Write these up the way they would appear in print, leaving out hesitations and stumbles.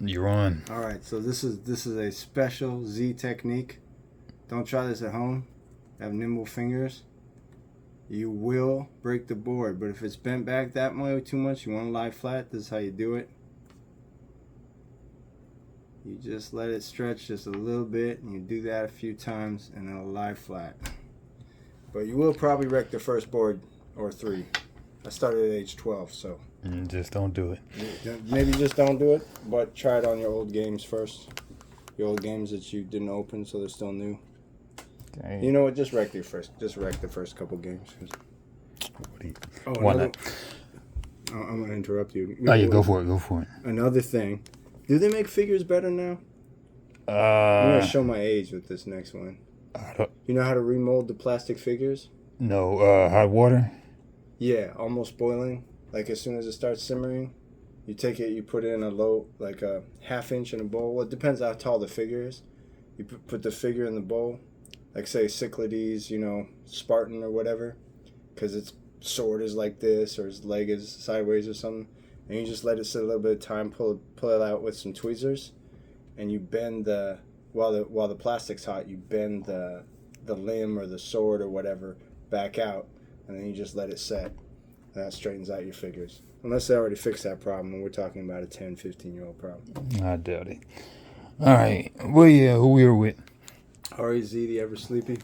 You're on. All right, so this is a special Z technique. Don't try this at home. Have nimble fingers. You will break the board, but if it's bent back that way too much, you want to lie flat. This is how you do it. You just let it stretch just a little bit, and you do that a few times, and it'll lie flat. But you will probably wreck the first board or three. I started at age 12, so. Just don't do it. Maybe just don't do it, but try it on your old games first. Your old games that you didn't open, so they're still new. Dang. You know what? Just wreck the first couple games. Why not? I'm gonna interrupt you. Oh, yeah, go for it. Go for it. Another thing. Do they make figures better now? I'm gonna show my age with this next one. You know how to remold the plastic figures? No. Hot water? Yeah, almost boiling. Like as soon as it starts simmering, you take it, you put it in a low, like a ½ inch in a bowl. Well, it depends how tall the figure is. You put the figure in the bowl, like say Cyclades, Spartan or whatever, because its sword is like this or its leg is sideways or something. And you just let it sit a little bit of time, pull it out with some tweezers, and you bend while the plastic's hot, you bend the limb or the sword or whatever back out, and then you just let it set. That straightens out your figures. Unless they already fixed that problem, and we're talking about a 10, 15-year-old problem. I doubt it. All right. Well, yeah, who we are with? Ari Z, the Ever Sleepy.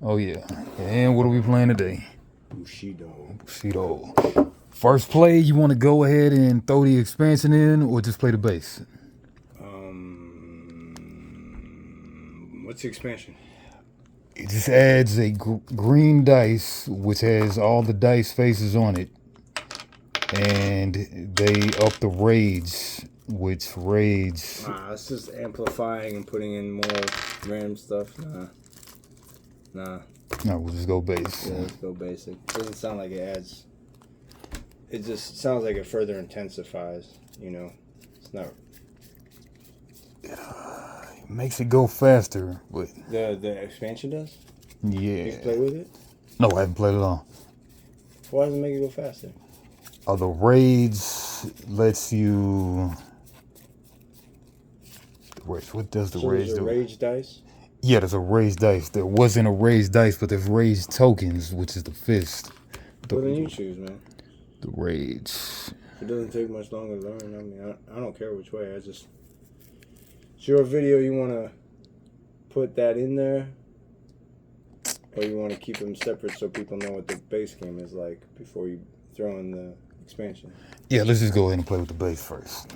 Oh, yeah. And what are we playing today? Bushido. First play, you want to go ahead and throw the expansion in or just play the base? What's the expansion? It just adds a green dice, which has all the dice faces on it. And they up the rage, which rage... It's just amplifying and putting in more random stuff. Nah. No, we'll just go base. Yeah, let's go basic. It doesn't sound like it adds... It just sounds like it further intensifies, It's not... It makes it go faster, but... The expansion does? Yeah. You play with it? No, I haven't played it all. Why does it make it go faster? The rage lets you... What does the rage do? There's a rage dice? Yeah, there's a rage dice. There wasn't a rage dice, but there's rage tokens, which is the fist. Well, then you choose, man. The rage. It doesn't take much longer to learn. I mean, I don't care which way. It's your video. You want to put that in there, or you want to keep them separate so people know what the base game is like before you throw in the expansion? Yeah, let's just go ahead and play with the base first.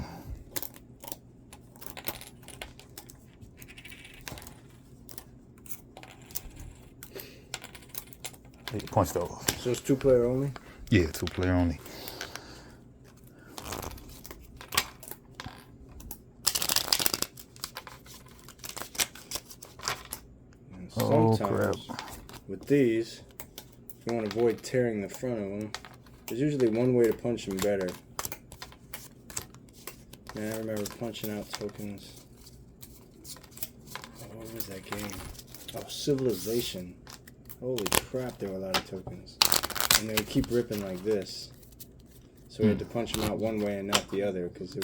Punch those. So it's 2-player only? Yeah, 2-player only. And oh, sometimes crap. With these, if you want to avoid tearing the front of them, there's usually one way to punch them better. Man, I remember punching out tokens. Oh, what was that game? Oh, Civilization. Holy crap, there were a lot of tokens. And they would keep ripping like this. So we had to punch them out one way and not the other, because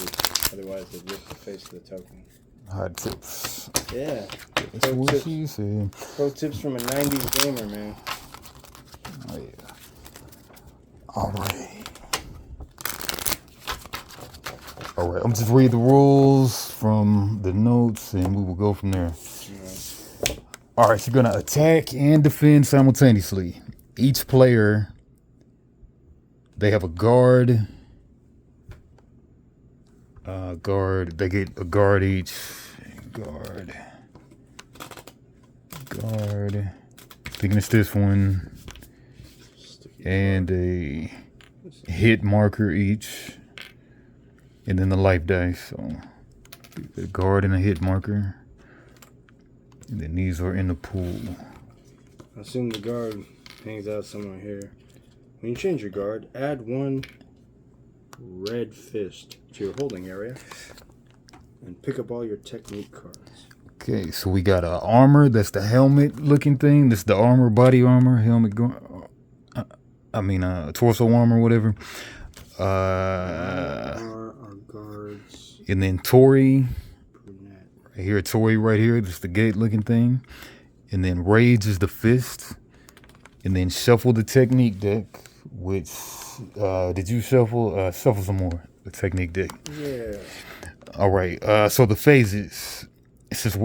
otherwise they'd rip the face of the token. Hot tips. Yeah. That's what she said. Pro tips from a 90s gamer, man. Oh, yeah. All right, I'm just read the rules from the notes, and we will go from there. All right, you're going to attack and defend simultaneously. Each player, they have a guard. They get a guard each. Guard. Thinking it's this one. And a hit marker each. And then the life dice. So, a guard and a hit marker. And then these are in the pool. I assume the guard hangs out somewhere here. When you change your guard, add one red fist to your holding area and pick up all your technique cards. Okay, so we got armor. That's the helmet looking thing. That's the armor, body armor, helmet. Torso armor, whatever. Our guards. And then Tori, Brunette. right here, Tori right here, just the gate looking thing. And then Rage is the fist. And then Shuffle the Technique deck, which, did you shuffle? Shuffle some more, the Technique deck. Yeah. All right, so the phases. Since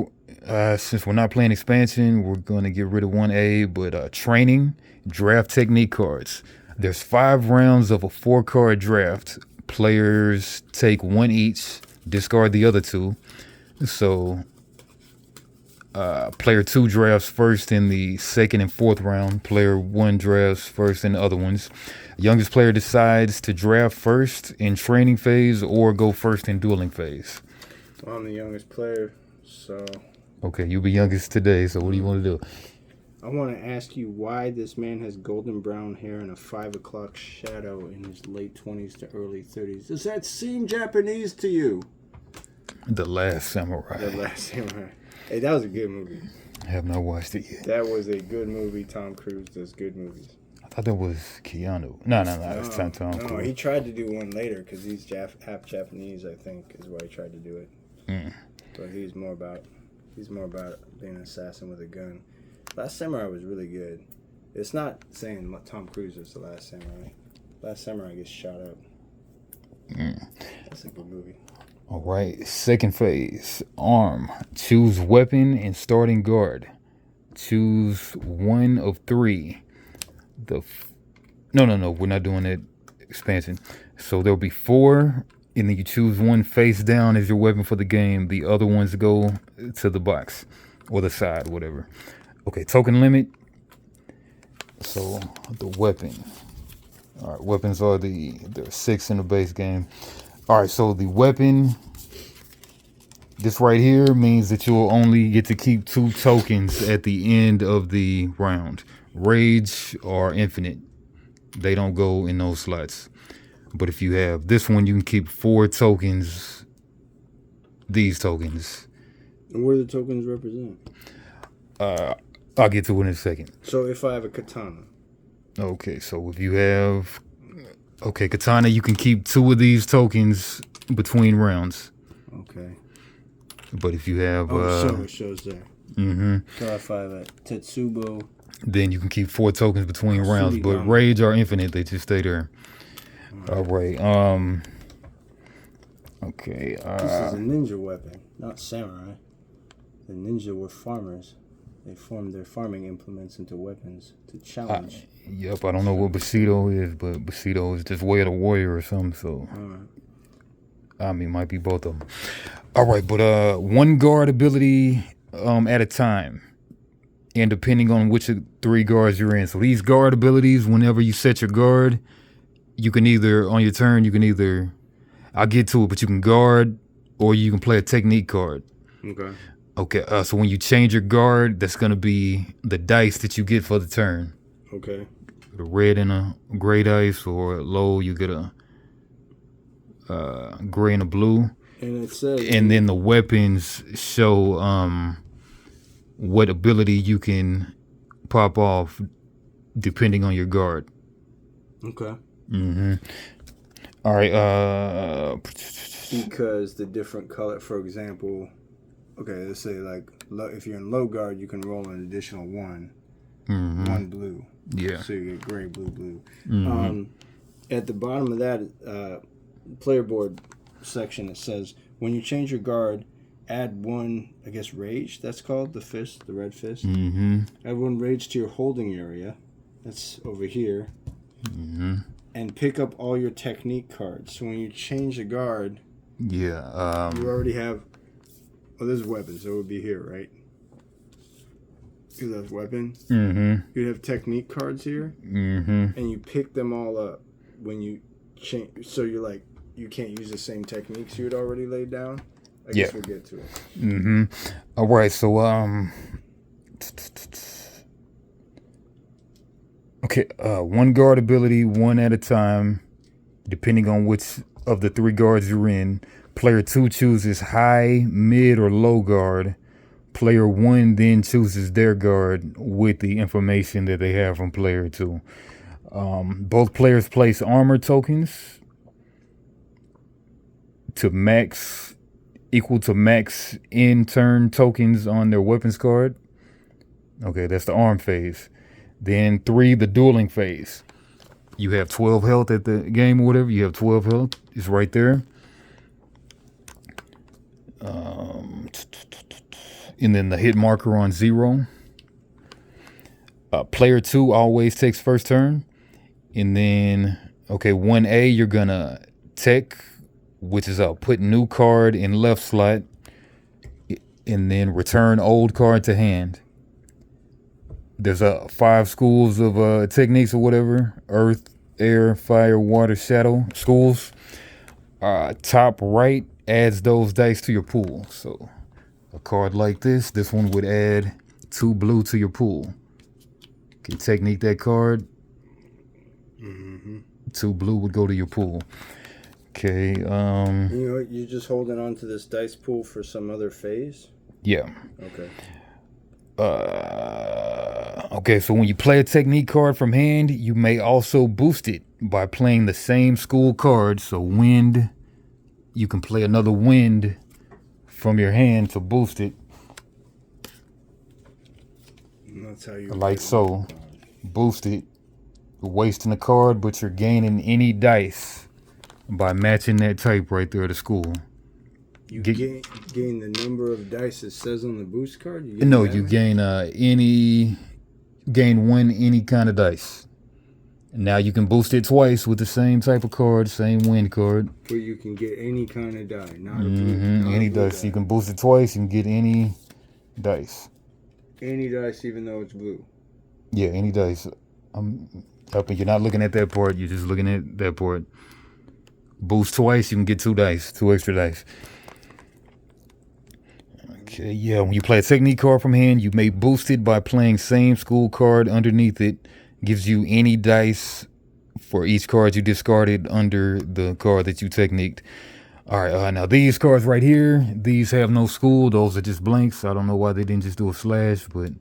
we're not playing expansion, we're going to get rid of 1A, but training, draft technique cards. There's 5 rounds of a 4-card draft. Players take 1 each, discard the other 2. So player 2 drafts first in the 2nd and 4th round. Player 1 drafts first in the other ones. Youngest player decides to draft first in training phase or go first in dueling phase. I'm the youngest player, so... Okay, you'll be youngest today, so what do you want to do? I want to ask you why this man has golden brown hair and a 5 o'clock shadow in his late 20s to early 30s. Does that seem Japanese to you? The Last Samurai. The Last Samurai. Hey, that was a good movie. I have not watched it yet. That was a good movie. Tom Cruise does good movies. I thought that was Keanu. No, it's Tom No, Cruise. he tried to do one later because he's half Japanese, I think, is why he tried to do it. But he's more about being an assassin with a gun. Last Samurai was really good. It's not saying Tom Cruise is the Last Samurai. Last Samurai gets shot up. That's a good movie. All right, second phase. Arm. Choose weapon and starting guard. Choose 1 of 3. No, we're not doing that expansion. So there'll be 4, and then you choose 1 face down as your weapon for the game. The other ones go to the box or the side, whatever. Okay, token limit. So the weapon. All right, weapons are there are 6 in the base game. All right, so the weapon, this right here means that you'll only get to keep 2 tokens at the end of the round. Rage or infinite. They don't go in those slots. But if you have this one, you can keep 4 tokens, these tokens. And what do the tokens represent? I'll get to it in a second. So if I have a katana. Okay, so if you have... Okay, katana, you can keep 2 of these tokens between rounds. Okay. But if you have... it shows there. Mm-hmm. So if I have a Tetsubo... Then you can keep 4 tokens between rounds. But Rage or Infinite, they just stay there. All right. Okay. This is a ninja weapon, not samurai. The ninja were farmers. They formed their farming implements into weapons to challenge. Yep, I don't know what Bushido is, but Bushido is just Way of the Warrior or something, so... I mean, might be both of them. All right, but 1 guard ability at a time. And depending on which of 3 guards you're in. So these guard abilities, whenever you set your guard, you can either, on your turn, I'll get to it, but you can guard or you can play a technique card. Okay. Okay, so when you change your guard, that's going to be the dice that you get for the turn. Okay. A red and a gray dice, or low, you get a gray and a blue. And it says... And then the weapons show what ability you can pop off depending on your guard. Okay. Mm-hmm. All right. Because the different color, for example... Okay, let's say like if you're in low guard, you can roll an additional 1, 1 blue. Yeah. So you get gray, blue, blue. Mm-hmm. At the bottom of that player board section, it says when you change your guard, add 1, I guess rage. That's called the fist, the red fist. Mm-hmm. Add 1 rage to your holding area. That's over here. Mm-hmm. And pick up all your technique cards. So when you change the guard, you already have. Oh, there's weapons. So it would be here, right? Because that's weapon. Mm-hmm. You'd have technique cards here. Mm-hmm. And you pick them all up when you change. So you're like, you can't use the same techniques you had already laid down. I guess we'll get to it. Mm-hmm. All right. So okay. 1 guard ability, 1 at a time, depending on which of the 3 guards you're in. Player 2 chooses high, mid, or low guard. Player 1 then chooses their guard with the information that they have from player 2. Both players place armor tokens to max equal to max end turn tokens on their weapons card. Okay, that's the arm phase. Then 3, the dueling phase. You have 12 health at the game or whatever. You have 12 health. It's right there. And then the hit marker on 0. Player 2 always takes first turn. And then, okay, 1A, you're going to tech, which is put new card in left slot. And then return old card to hand. There's 5 schools of techniques or whatever. Earth, air, fire, water, shadow schools. Top right adds those dice to your pool. So a card like this one would add 2 blue to your pool. Okay, technique that card. 2 blue would go to your pool. Okay. You know what? You're just holding on to this dice pool for some other phase? Yeah. Okay. Okay, so when you play a technique card from hand, you may also boost it by playing the same school card. So wind, you can play another wind from your hand to boost it. And that's how you like so. Boost it, wasting a card, but you're gaining any dice by matching that type right there to school. You gain the number of dice it says on the boost card? You gain gain 1 any kind of dice. Now you can boost it twice with the same type of card, same wind card. But you can get any kind of die, not a blue, any dice. You can boost it twice, you can get any dice. Any dice, even though it's blue. Yeah, any dice. You're not looking at that part, you're just looking at that part. Boost twice, you can get 2 dice, 2 extra dice. Okay, yeah, when you play a technique card from hand, you may boost it by playing same school card underneath it. Gives you any dice for each card you discarded under the card that you techniqued. All right, now these cards right here, these have no school. Those are just blanks. I don't know why they didn't just do a slash, but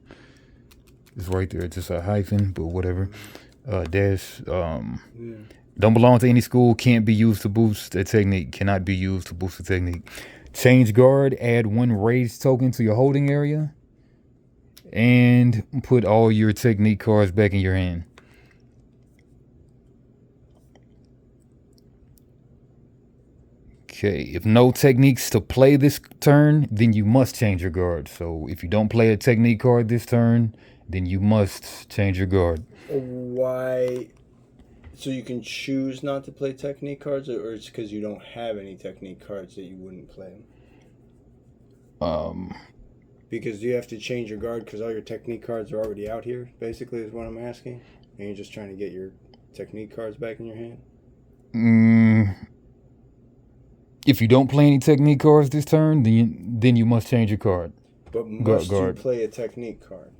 it's right there. It's just a hyphen, but whatever. Dash. Don't belong to any school. Can't be used to boost a technique. Cannot be used to boost a technique. Change guard. Add 1 rage token to your holding area. And put all your technique cards back in your hand. Okay, if no techniques to play this turn, then you must change your guard. So if you don't play a technique card this turn, then you must change your guard. Why? So you can choose not to play technique cards, or it's because you don't have any technique cards that you wouldn't play them? Because you have to change your guard because all your technique cards are already out here, basically, is what I'm asking. And you're just trying to get your technique cards back in your hand? If you don't play any technique cards this turn, then you must change your card. But must you play a technique card?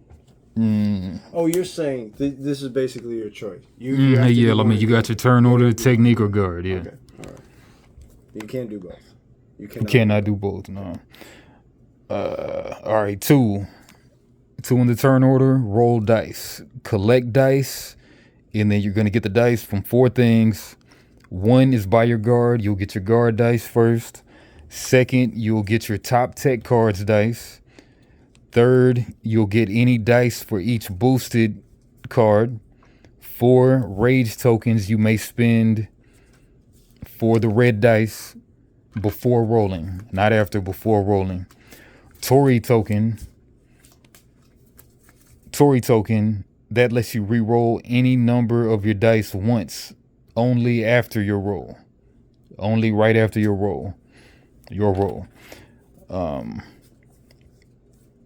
Oh, you're saying this is basically your choice. You got your turn order, technique, or guard, yeah. Okay, all right. You can't do both. You cannot do both, no. All right, 2 in the turn order. Roll dice, collect dice, and then you're gonna get the dice from 4 things. 1 is by your guard. You'll get your guard dice first. 2nd, you'll get your top tech cards dice. 3rd, you'll get any dice for each boosted card. 4 rage tokens you may spend for the red dice before rolling, not after, before rolling. Torii token, that lets you re-roll any number of your dice once, only after your roll. Only right after your roll.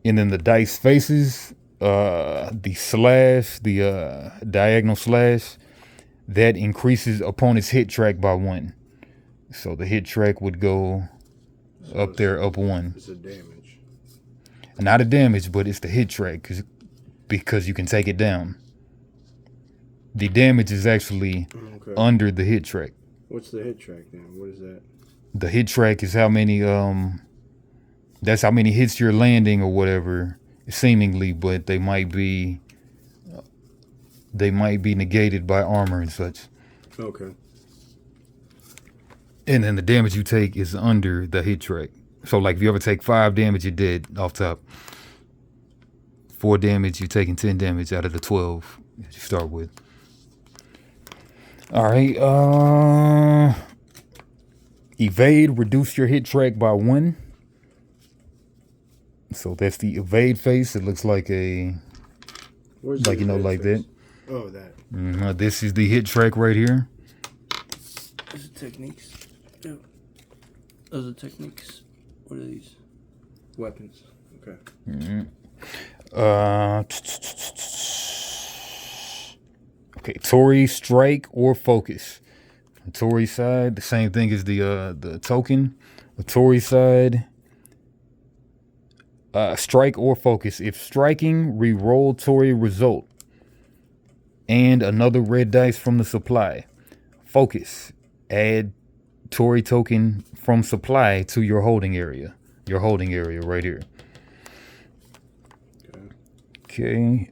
And then the dice faces, the slash, the diagonal slash, that increases opponent's hit track by 1. So the hit track would go up there, up 1. It's a damage. Not a damage, but it's the hit track because you can take it down. The damage is actually under the hit track. What's the hit track then? What is that? The hit track is how many that's how many hits you're landing or whatever, seemingly, but they might be negated by armor and such. Okay. And then the damage you take is under the hit track. So like if you ever take 5 damage, you're dead off top. 4 damage, you're taking 10 damage out of the 12 that you start with. All right. Evade, reduce your hit track by 1. So that's the evade face. It looks like a, Where's like the like face? that. Oh, that. This is the hit track right here. Those are techniques. Ew. Those are techniques. What are these? Weapons. Okay. Okay, Tory, strike, or focus. The Tory side, the same thing as the token. The Tory side, strike or focus. If striking, re-roll Tory result and another red dice from the supply. Focus, add Tory token from supply to your holding area. Your holding area right here. Okay.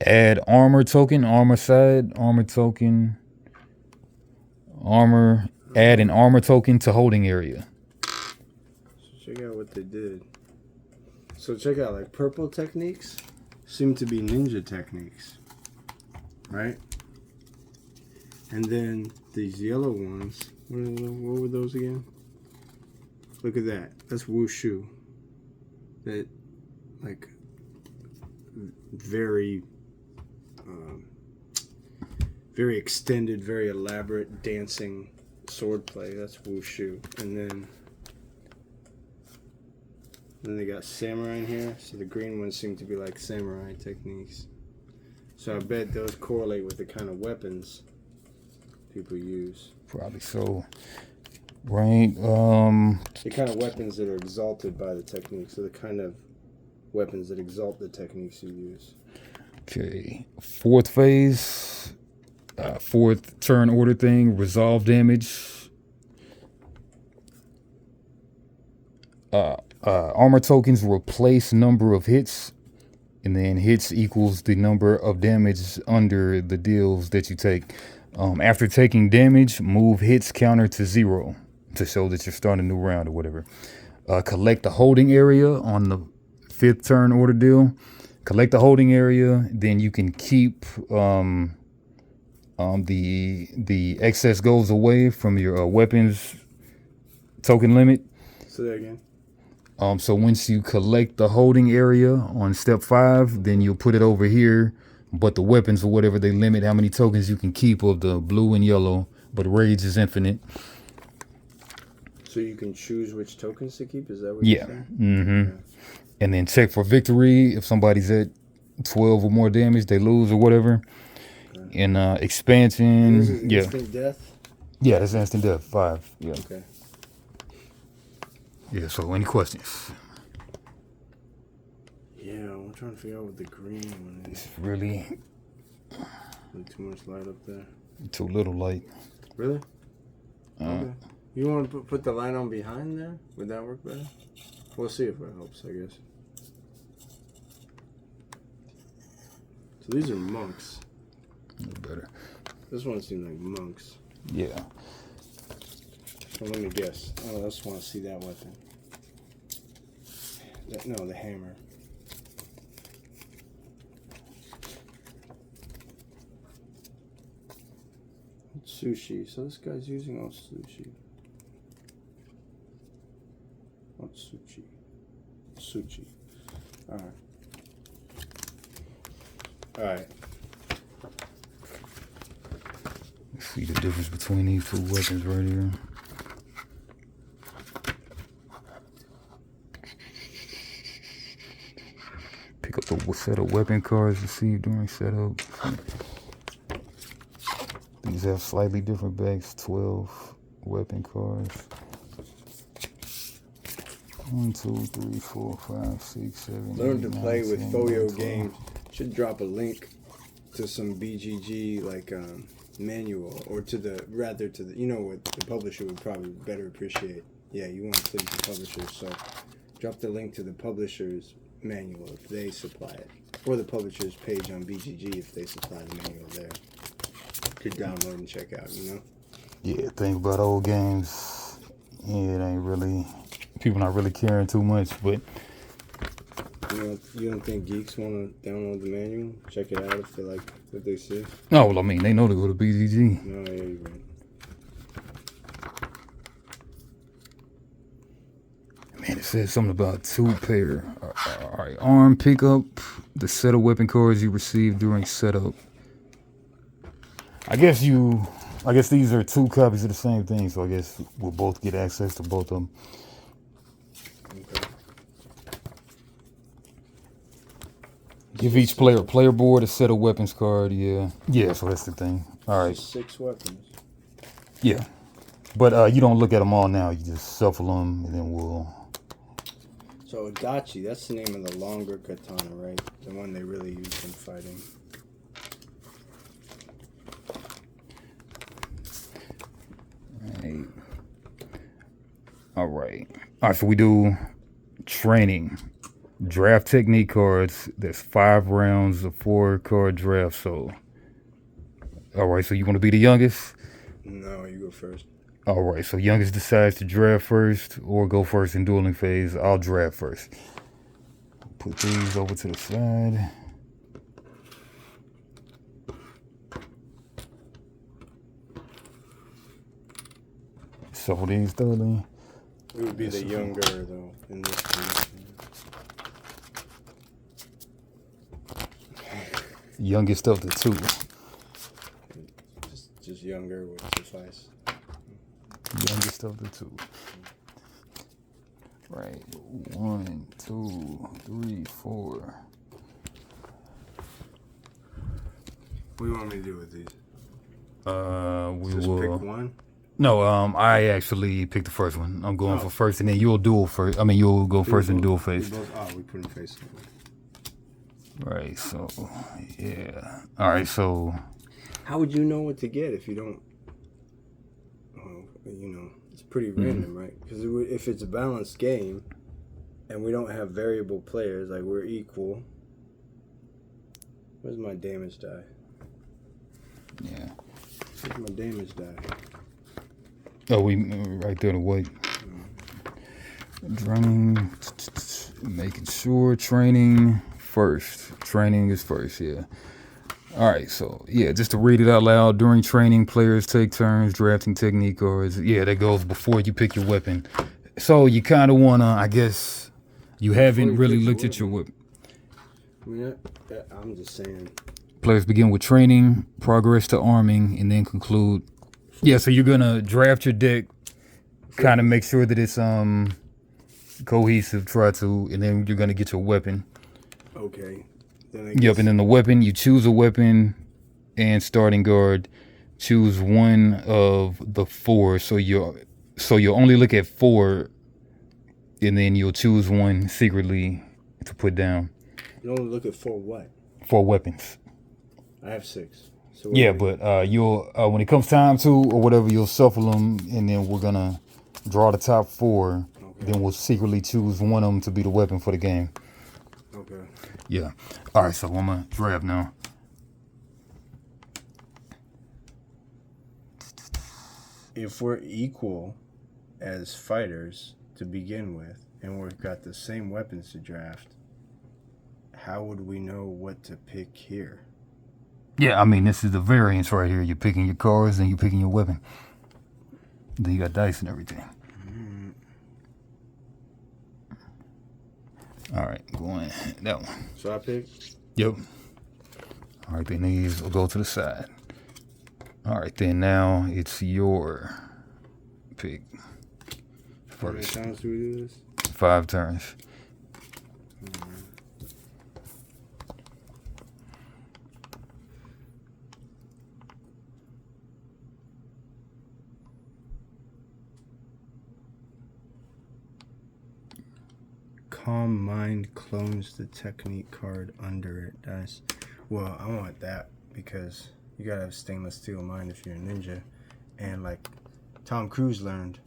Add armor token, armor side, armor token, armor. Add an armor token to holding area. So check out what they did. So check out, like, purple techniques seem to be ninja techniques, right? And then these yellow ones, what were those again? Look at that. That's wushu. That, like, very extended, very elaborate dancing swordplay. That's wushu. And then they got samurai in here. So the green ones seem to be like samurai techniques. So I bet those correlate with the kind of weapons people use. Probably so. Right. The kind of weapons that are exalted by the techniques. So the kind of weapons that exalt the techniques you use. Okay. 4th phase. 4th turn order thing. Resolve damage. Armor tokens replace number of hits. And then hits equals the number of damage under the deals that you take. After taking damage, move hits counter to 0 to show that you're starting a new round or whatever. Collect the holding area on the 5th turn order deal. Collect the holding area, then you can keep the excess goes away from your weapons token limit. Say that again. So once you collect the holding area on step 5, then you'll put it over here. But the weapons or whatever, they limit how many tokens you can keep of the blue and yellow. But rage is infinite. So you can choose which tokens to keep? Is that what you're saying? Yeah. And then check for victory. If somebody's at 12 or more damage, they lose or whatever. Okay. And expansion. This is instant death? Yeah, that's instant death. 5. Yeah. Okay. Yeah, so any questions? Yeah, I'm trying to figure out what the green one is. It's really too much light up there. Too little light. Really? Okay. You want to put the light on behind there? Would that work better? We'll see if it helps, I guess. So these are monks. No better. This one seems like monks. Yeah. So let me guess. Oh, I just want to see that weapon. No, the hammer. Sushi. So this guy's using all sushi. What's sushi? Sushi. Alright. Alright. See the difference between these two weapons right here. Pick up the set of weapon cards received during setup. These have slightly different backs. 12 weapon cards. 1, 2, 3, 4, 5, 6, 7. Learn 8, to 9, play 10, with 11, Foyo 12. games. Should drop a link to some BGG like manual, or to the you know what the publisher would probably better appreciate. Yeah, you want to please the publisher, so drop the link to the publisher's manual if they supply it, or the publisher's page on BGG if they supply the manual there. Could download and check out, you know. Yeah, think about old games. Yeah, it ain't really. people not really caring too much, but You don't think geeks want to download the manual, check it out if they like what they see? no, well, I mean, they know to go to BGG. No, yeah, you're right. Man, it says something about 2 pair. All right, arm pickup, the set of weapon cards you receive during setup. I guess these are 2 copies of the same thing, so I guess we'll both get access to both of them. Okay. Give each player board a set of weapons card. Yeah, so that's the thing. All right, 6 weapons. yeah, but you don't look at them all now. You just shuffle them, and then we'll. So Adachi, that's the name of the longer katana, right? The one they really use in fighting. All right. So we do training. Draft technique cards. There's 5 rounds of 4 card draft. So, all right. So you want to be the youngest? No, you go first. All right. So youngest decides to draft first or go first in dueling phase. I'll draft first. Put these over to the side. Shuffle these thoroughly. We would be the younger, though, in this position. Youngest of the 2. Just younger would suffice. Youngest of the 2. Right. 1, 2, 3, 4. What do you want me to do with these? We Just will pick one? No, I actually picked the first one. I'm going for first, and then you'll duel first. I mean, you'll go first in duel phase. We put them face. Right. So, yeah. All right. So, how would you know what to get if you don't? It's pretty random, right? Because if it's a balanced game, and we don't have variable players, like we're equal. Where's my damage die? Yeah. Where's my damage die? Oh, we right there to wait. Drumming, making sure training first. Training is first, yeah. All right, so yeah, just to read it out loud. During training, players take turns drafting technique cards. Yeah, that goes before you pick your weapon. So you kind of wanna, I guess, you haven't really looked at your weapon. I mean, I'm just saying. Players begin with training, progress to arming, and then conclude. Yeah, so you're gonna draft your deck, kind of make sure that it's cohesive, try to, and then you're gonna get your weapon. Okay. Yep, and then the weapon, you choose a weapon and starting guard. Choose one of the 4. So you'll only look at 4, and then you'll choose one secretly to put down. You only look at 4 what? 4 weapons. I have 6. So yeah, but you'll when it comes time to or whatever, you'll shuffle them, and then we're gonna draw the top 4. Okay. Then we'll secretly choose one of them to be the weapon for the game. Okay. Yeah. All right. So I'm gonna draft now. If we're equal as fighters to begin with, and we've got the same weapons to draft, how would we know what to pick here? Yeah, I mean, this is the variance right here. You're picking your cards and you're picking your weapon. Then you got dice and everything. All right, going that one. So I pick? Yep. All right, then these will go to the side. All right, then now it's your pick. How many times do we do this? 5 turns. Calm Mind clones the technique card under it, dice. Well, I want that because you gotta have stainless steel mind if you're a ninja. And like Tom Cruise learned,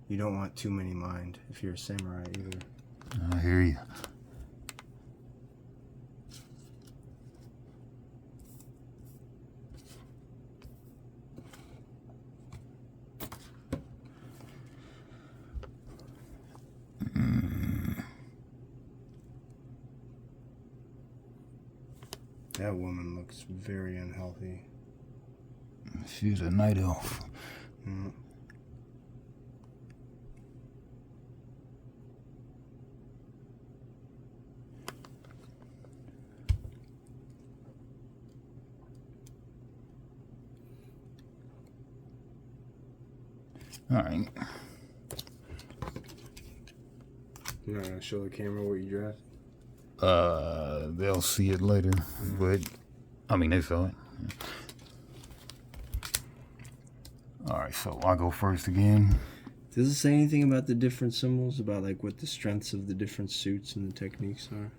you don't want too many mind if you're a samurai either. I hear you. That woman looks very unhealthy. She's a night elf. Mm. All right. You're not gonna show the camera what you draft? They'll see it later, but I mean, they saw it. All right, so I go first again. Does it say anything about the different symbols, about like what the strengths of the different suits and the techniques are?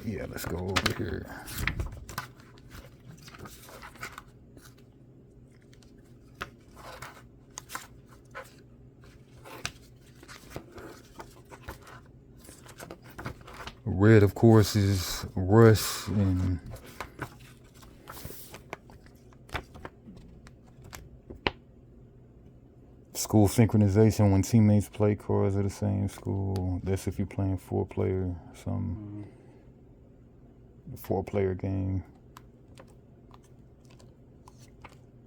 Yeah, let's go over here. Red, of course, is Russ and school synchronization when teammates play cards of the same school. That's if you're playing 4-player, some 4-player game.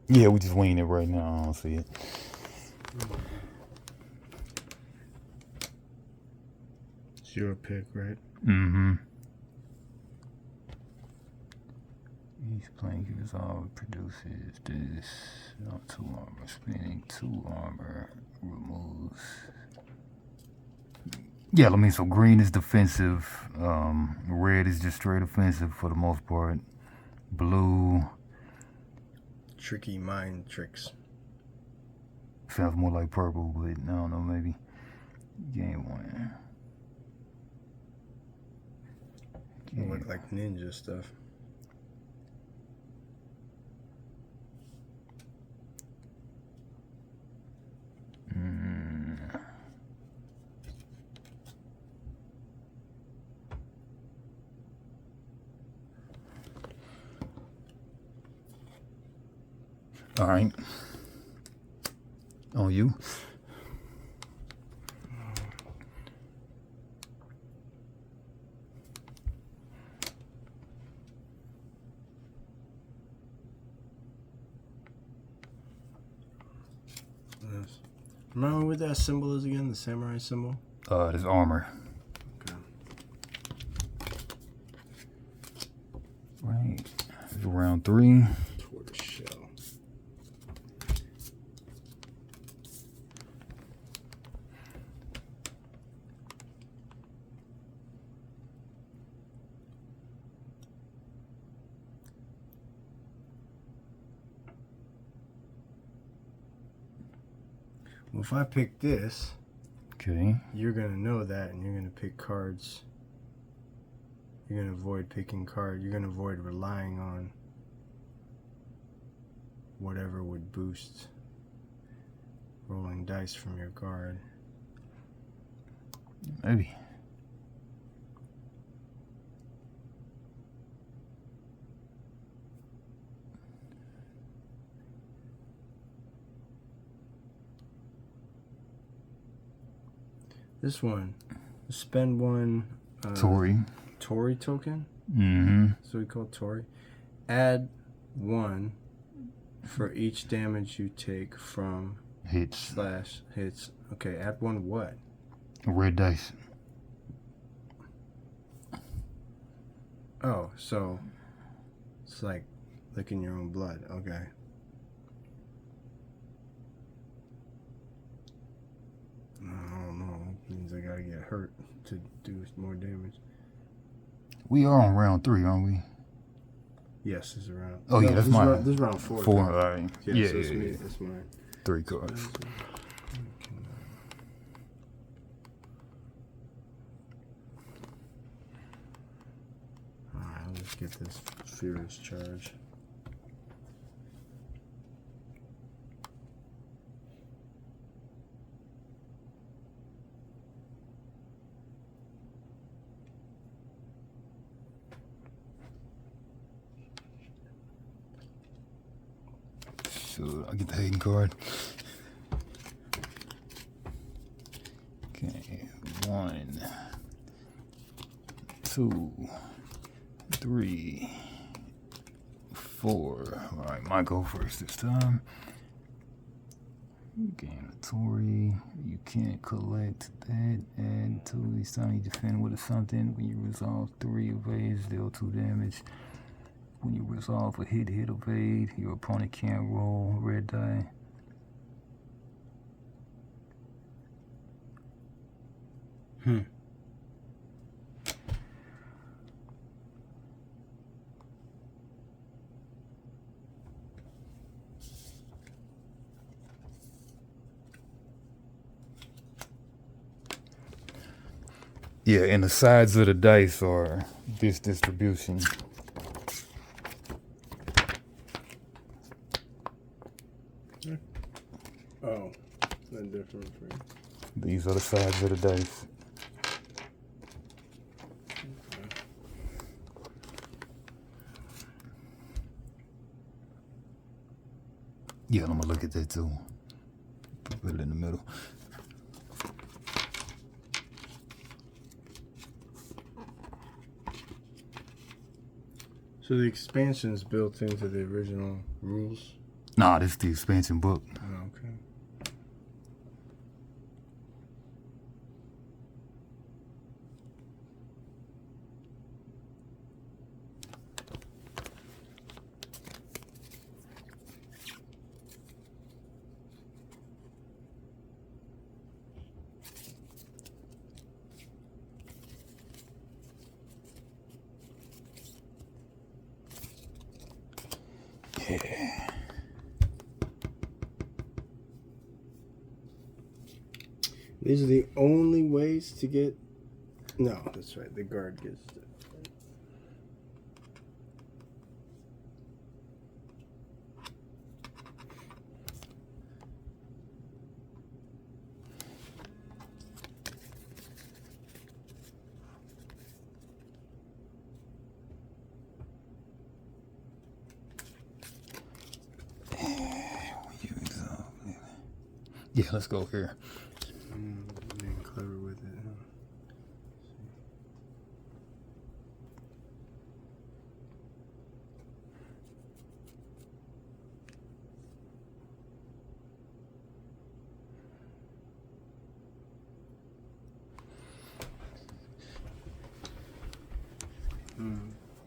Yeah, we just winging it right now. I don't see it. It's your pick, right? Mm-hmm. Each playing resolve produces this. 2 armor. Spinning 2 armor removes. Yeah, I mean, so green is defensive. Red is just straight offensive for the most part. Blue. Tricky mind tricks. Sounds more like purple, but I don't know, maybe. Game 1. It look like ninja stuff. All right. On you. Yes. Remember what that symbol is again? The samurai symbol? There's armor. Okay. Right. Round 3. Tortoise shell. Well, if I pick this, Okay. you're going to know that, and you're going to pick cards. You're going to avoid picking cards. You're going to avoid relying on whatever would boost rolling dice from your guard. Maybe. This one, spend 1 Tori token. Mm-hmm. So we call Tori. Add 1 for each damage you take from Hits. / hits. Okay, add 1 what? Red dice. Oh, so it's like licking your own blood. Okay. I don't know. It means I gotta get hurt to do more damage. We are on round 3, aren't we? Yes, this is round. Oh, yeah, that's mine. This is round 4. 4, all right. Yeah, so it's me. That's mine. 3 cards. Alright, I'll just get this furious charge. So I'll get the Hayden card. Okay, 1, 2, 3, 4. All right, might go first this time. Gain authority. You can't collect that. Add 2 each time you defend with something. When you resolve 3 evades, deal 2 damage. When you resolve a hit evade, your opponent can't roll red die. Yeah, and the sides of the dice are this distribution. Oh, that's different for you. These are the sides of the dice. Yeah, I'm gonna look at that too. Put it in the middle. So the expansion's built into the original rules? Nah, this is the expansion book. Oh, okay. Yeah. These are the only ways to get... No, that's right. The guard gets it. Yeah, let's go here. Being clever with it, huh?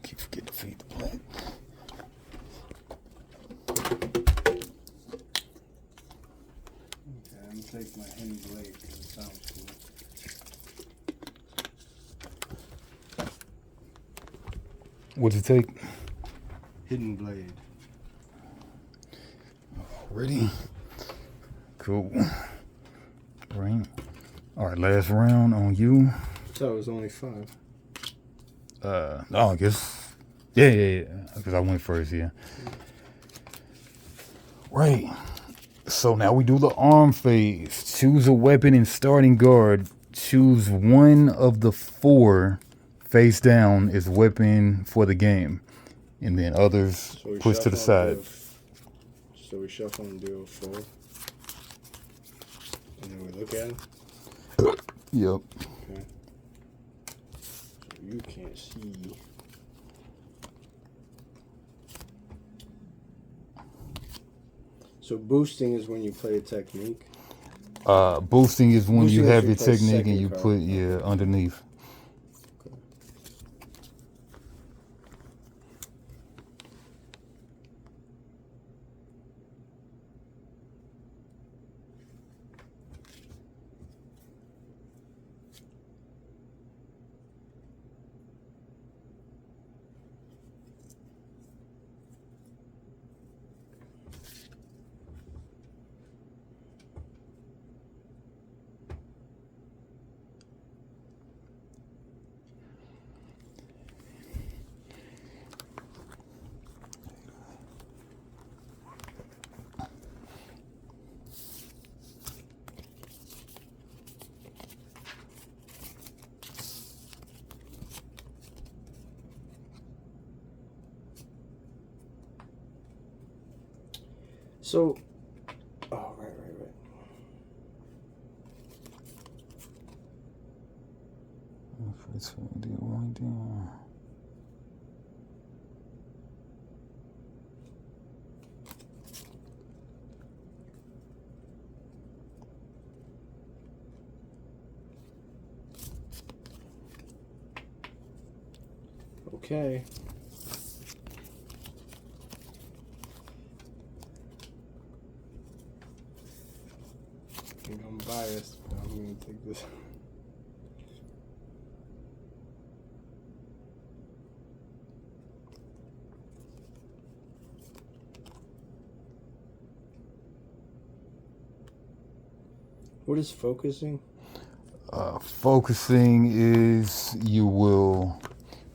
Keep forgetting to feed the plant. Okay, I'm gonna take my hidden blade because it sounds cool. What'd you take? Hidden blade. Ready? Cool. Right. All right, last round on you. So it was only 5. Oh, I guess. Yeah. Because I went first, yeah. Right. So now we do the arm phase. Choose a weapon in starting guard. Choose one of the 4 face down as weapon for the game. And then others So we push to the shuffle side. and so we shuffle and do a 4. And then we look at them. Yep. Okay. So you can't see. So boosting is when you play a technique. Boosting is when Boosting you is have you your play technique and second you card. put underneath. Okay. So, oh, right. It's one down. Okay. I think I'm biased, but I'm gonna take this. What is focusing? Focusing is you will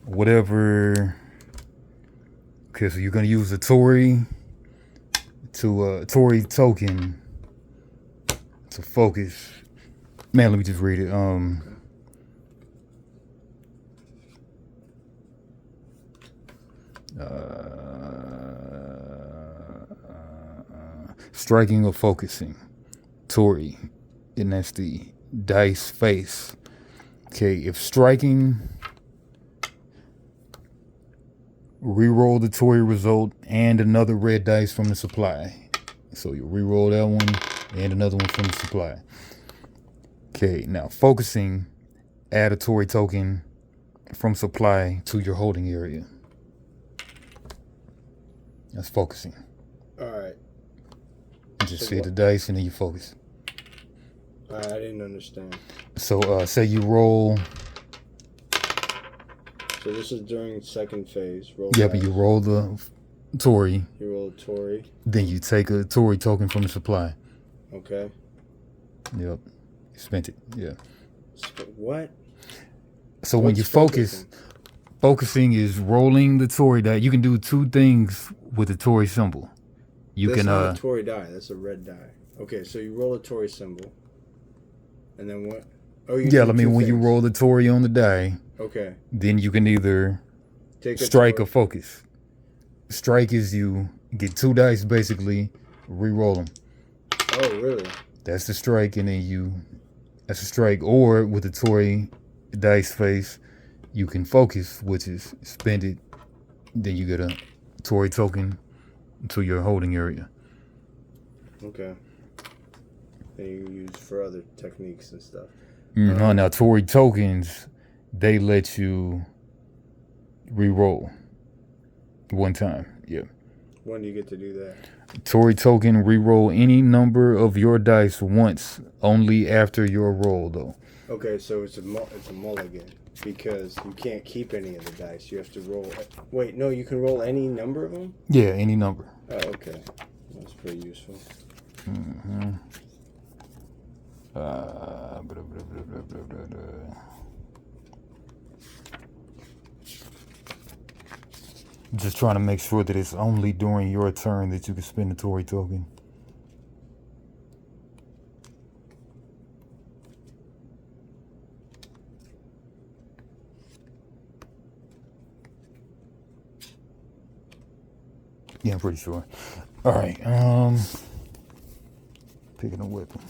whatever. Okay, so you're gonna use a Tory Tory token to focus. Man, let me just read it. Striking or focusing, Tory, and that's the dice face. Okay, if striking, re-roll the Tory result and another red dice from the supply. So you re-roll that one and another one from the supply. Okay, now focusing, add a Tory token from supply to your holding area. That's focusing. Alright. You just hit the dice and then you focus. I didn't understand. So say you roll. So this is during second phase. Roll Yeah, dice. but you roll the Tory. You roll a Tory. Then you take a Tory token from the supply. Okay. Yep. You spent it. Yeah. What? So when you focus, focusing is rolling the Tory die. You can do two things with the Tory symbol. That's not a Tory die. That's a red die. Okay, so you roll a Tory symbol. And then what? Oh, yeah, I mean, when you roll the Tory on the die, okay, then you can either take a strike Tory. or focus. Strike is you get two dice, basically, re-roll them. Oh, really? That's the strike, and then that's a strike. Or with the Tory dice face, you can focus, which is spend it, then you get a Tory token to your holding area. Okay. Then you use for other techniques and stuff. Now, Tory tokens, they let you re-roll one time. Yeah. When do you get to do that? Tory token, re-roll any number of your dice once, only after your roll, though. Okay, so it's a mulligan because you can't keep any of the dice. You have to roll. Wait, no, you can roll any number of them? Yeah, any number. Oh, okay. That's pretty useful. Mm-hmm. Just trying to make sure that it's only during your turn that you can spend the Tory token. Yeah, I'm pretty sure. All right. Picking a weapon.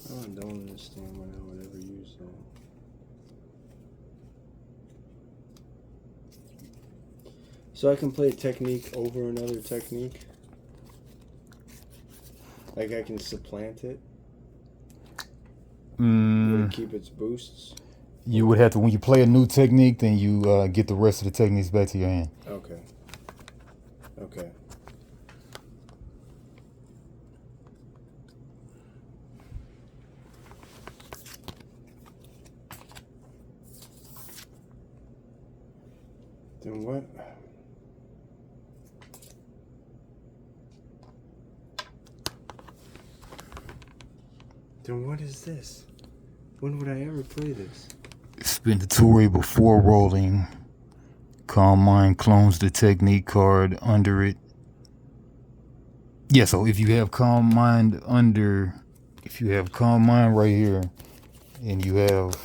I don't understand why I would ever use that. So I can play a technique over another technique? Like I can supplant it? Would it keep its boosts? You would have to, when you play a new technique, then you get the rest of the techniques back to your hand. Okay. Okay. Then what? Then what is this? When would I ever play this? Spend the Tory before rolling. Calm Mind clones the technique card under it. Yeah, so if you have Calm Mind under if you have Calm Mind right here, and you have,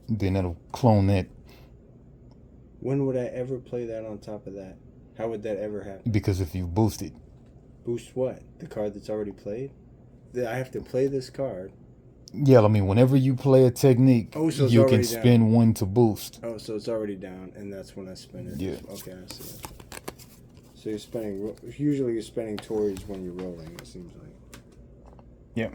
then it'll clone that. When would I ever play that on top of that? How would that ever happen? Because if you boost it, Boost what? The card that's already played? I have to play this card. yeah, I mean, whenever you play a technique, Oh, so it's you can already spend down. one to boost. Oh, so it's already down, and that's when I spin it. Yeah. Okay, I see. So you're spending. Usually, you're spending towards when you're rolling. It seems like. Yeah.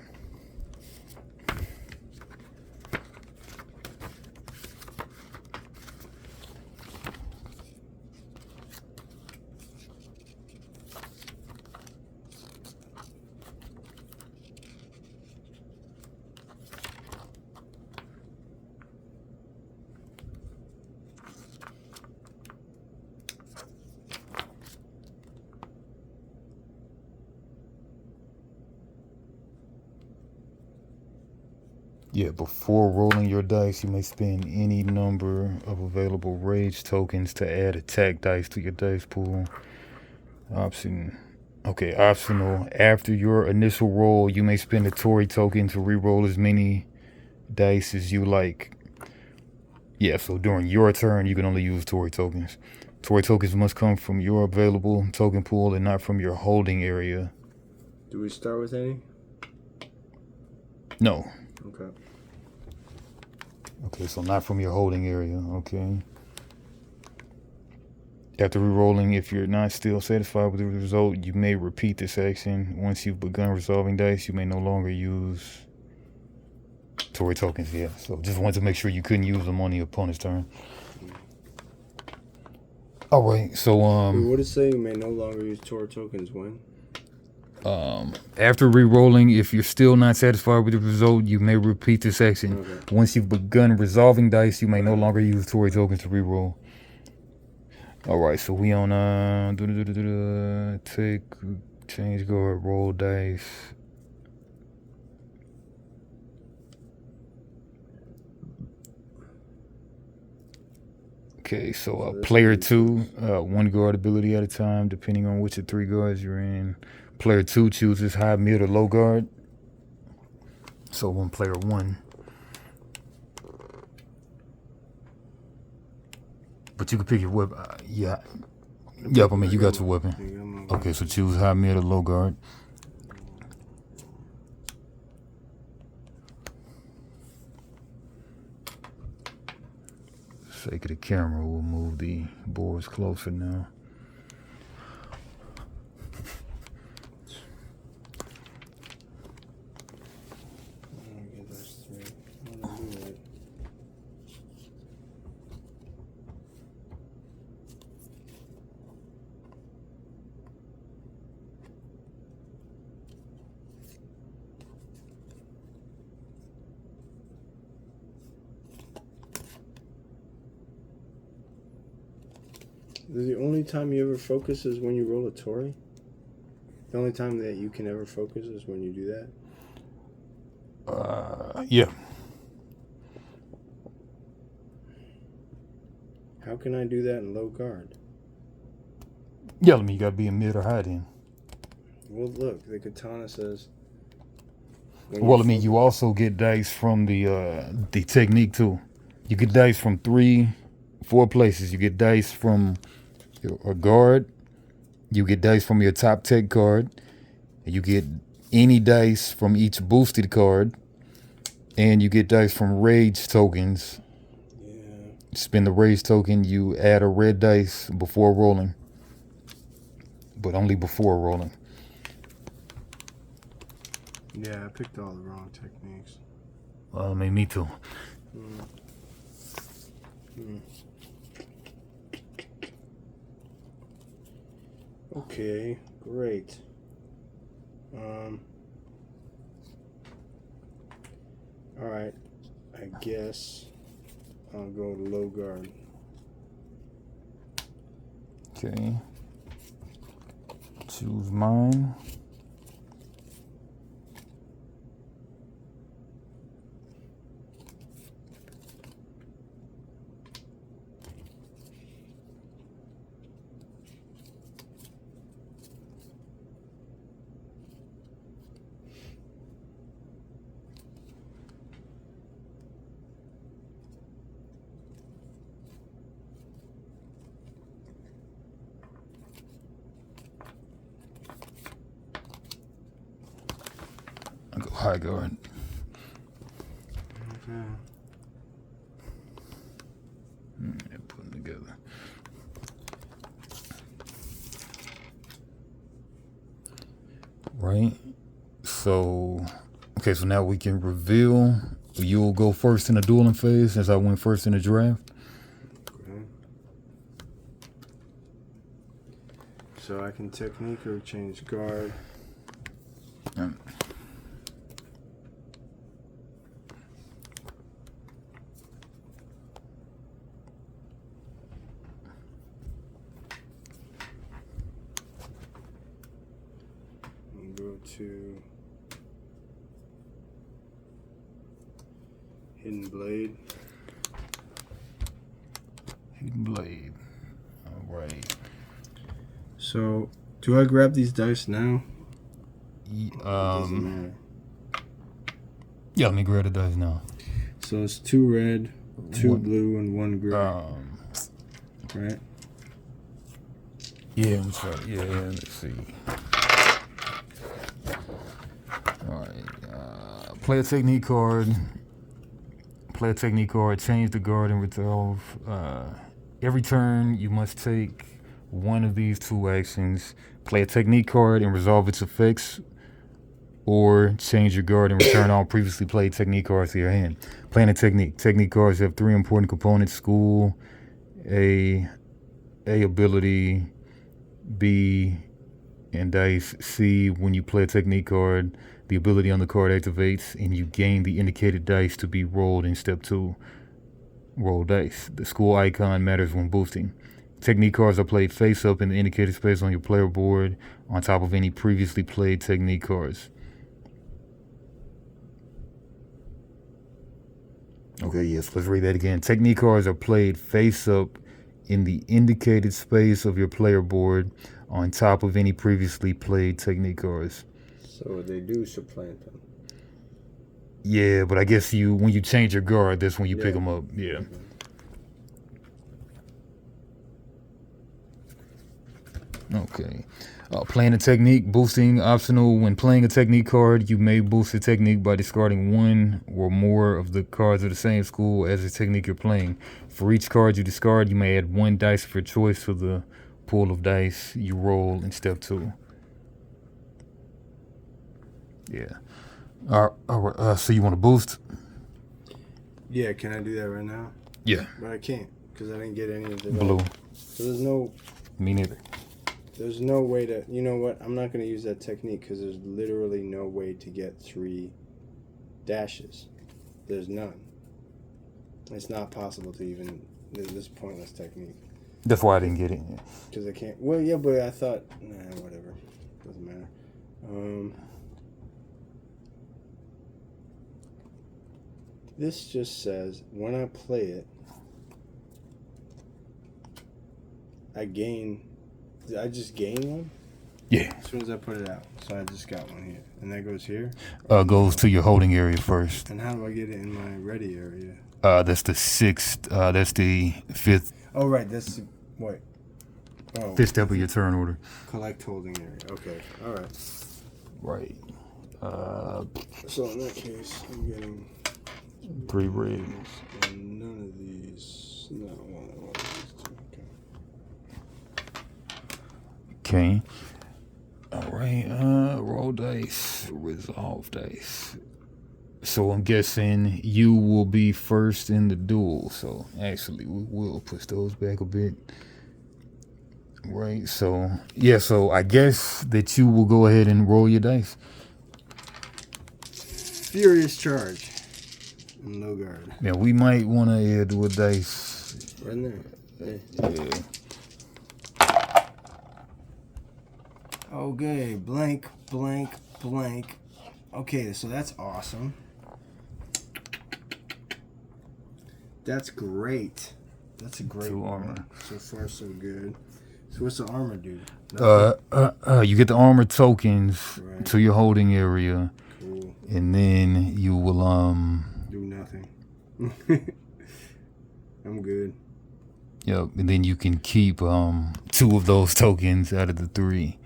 Yeah, before rolling your dice, you may spend any number of available rage tokens to add attack dice to your dice pool. Optional. After your initial roll, you may spend a Tory token to re-roll as many dice as you like. Yeah, so during your turn, you can only use Tory tokens. Tory tokens must come from your available token pool and not from your holding area. Do we start with any? No. Okay. Okay, so not from your holding area, okay. After re-rolling, if you're not still satisfied with the result, you may repeat this action. Once you've begun resolving dice, you may no longer use Tory tokens, yeah. So just wanted to make sure you couldn't use them on the opponent's turn. Alright, so Wait, what did it say? You may no longer use Tor tokens when? after re-rolling, if you're still not satisfied with the result, you may repeat this action. Okay. Once you've begun resolving dice, you may no longer use Tory tokens to re-roll. Alright, so we on take, change guard, roll dice. Okay, so player 2, 1 guard ability at a time, depending on which of 3 guards you're in. Player 2 chooses high, mid, or low guard. So when player 1. But you can pick your weapon. Yeah. Yep, I mean, you got your weapon. Okay, so choose high, mid, or low guard. For the sake of the camera, we'll move the boards closer now. The only time you ever focus is when you roll a Tory? The only time that you can ever focus is when you do that? Yeah. How can I do that in low guard? Yeah, I mean, you gotta be in mid or high then. Well, look, the katana says. Well, I mean, you also get dice from the technique too. You get dice from 4 places. You get dice from a guard. You get dice from your top tech card. You get any dice from each boosted card. And you get dice from rage tokens. Yeah. Spend the rage token, you add a red dice before rolling. But only before rolling. Yeah, I picked all the wrong techniques. I mean, me too. Okay, great. Alright, I guess I'll go to low guard. Okay. Choose mine. high guard. Okay. Put them together. Right. So, okay. So now we can reveal. You'll go first in the dueling phase, since I went first in the draft. Okay. So I can technique or change guard. Go to Hidden Blade. Hidden Blade. All right. So, do I grab these dice now? Doesn't matter. Yeah, let me grab the dice now. So it's 2 red, 2 blue, and 1 gray. Right? Yeah, I'm sorry. Yeah, let's see. Alright. Play a technique card. Play a technique card. Change the guard and resolve. Every turn, you must take one of these 2 actions. Play a technique card and resolve its effects, or change your guard and return all previously played technique cards to your hand. Playing a technique. Technique cards have 3 important components: school, A ability, B, and dice. C, when you play a technique card, the ability on the card activates and you gain the indicated dice to be rolled in step 2. Roll dice. The school icon matters when boosting. Technique cards are played face up in the indicated space on your player board on top of any previously played technique cards. Okay, yes, let's read that again. Technique cards are played face up in the indicated space of your player board on top of any previously played technique cards. So they do supplant them. Yeah, but I guess when you change your guard, that's when you pick them up. Yeah. Okay. Playing a technique, boosting optional. When playing a technique card, you may boost a technique by discarding 1 or more of the cards of the same school as the technique you're playing. For each card you discard, you may add 1 dice of your choice to the pool of dice you roll in step 2. Yeah. So you want to boost? Yeah, can I do that right now? Yeah. But I can't, because I didn't get any of the Blue. So there's no... Me neither. There's no way to... You know what? I'm not going to use that technique, because there's literally no way to get 3 dashes. There's none. It's not possible to even... This pointless technique. That's why I didn't get it. Because I can't... Well, yeah, but I thought... Nah, whatever. Doesn't matter. This just says, when I play it, I just gain 1? Yeah. As soon as I put it out. So I just got 1 here. And that goes here? Goes to your holding area first. And how do I get it in my ready area? That's the 6th. That's the 5th. Oh, right. That's... Wait. Oh. 5th step of your turn order. Collect holding area. Okay. All right. Right. So in that case, I'm getting... 3 reds. And none of these... No, one of these 2. Okay. Okay. All right. Roll dice. Resolve dice. So I'm guessing you will be first in the duel. So actually, we will push those back a bit. Right. So yeah. So I guess that you will go ahead and roll your dice. Furious charge. And no guard. Yeah, we might want to add with dice. Right in there. Yeah. Okay, blank, blank, blank. Okay, so that's awesome. That's great. That's a great 2 one. armor. So far, so good. So what's the armor do? You get the armor tokens Right. to your holding area, Cool. and then you will Do nothing. I'm good. Yep, and then you can keep 2 of those tokens out of the 3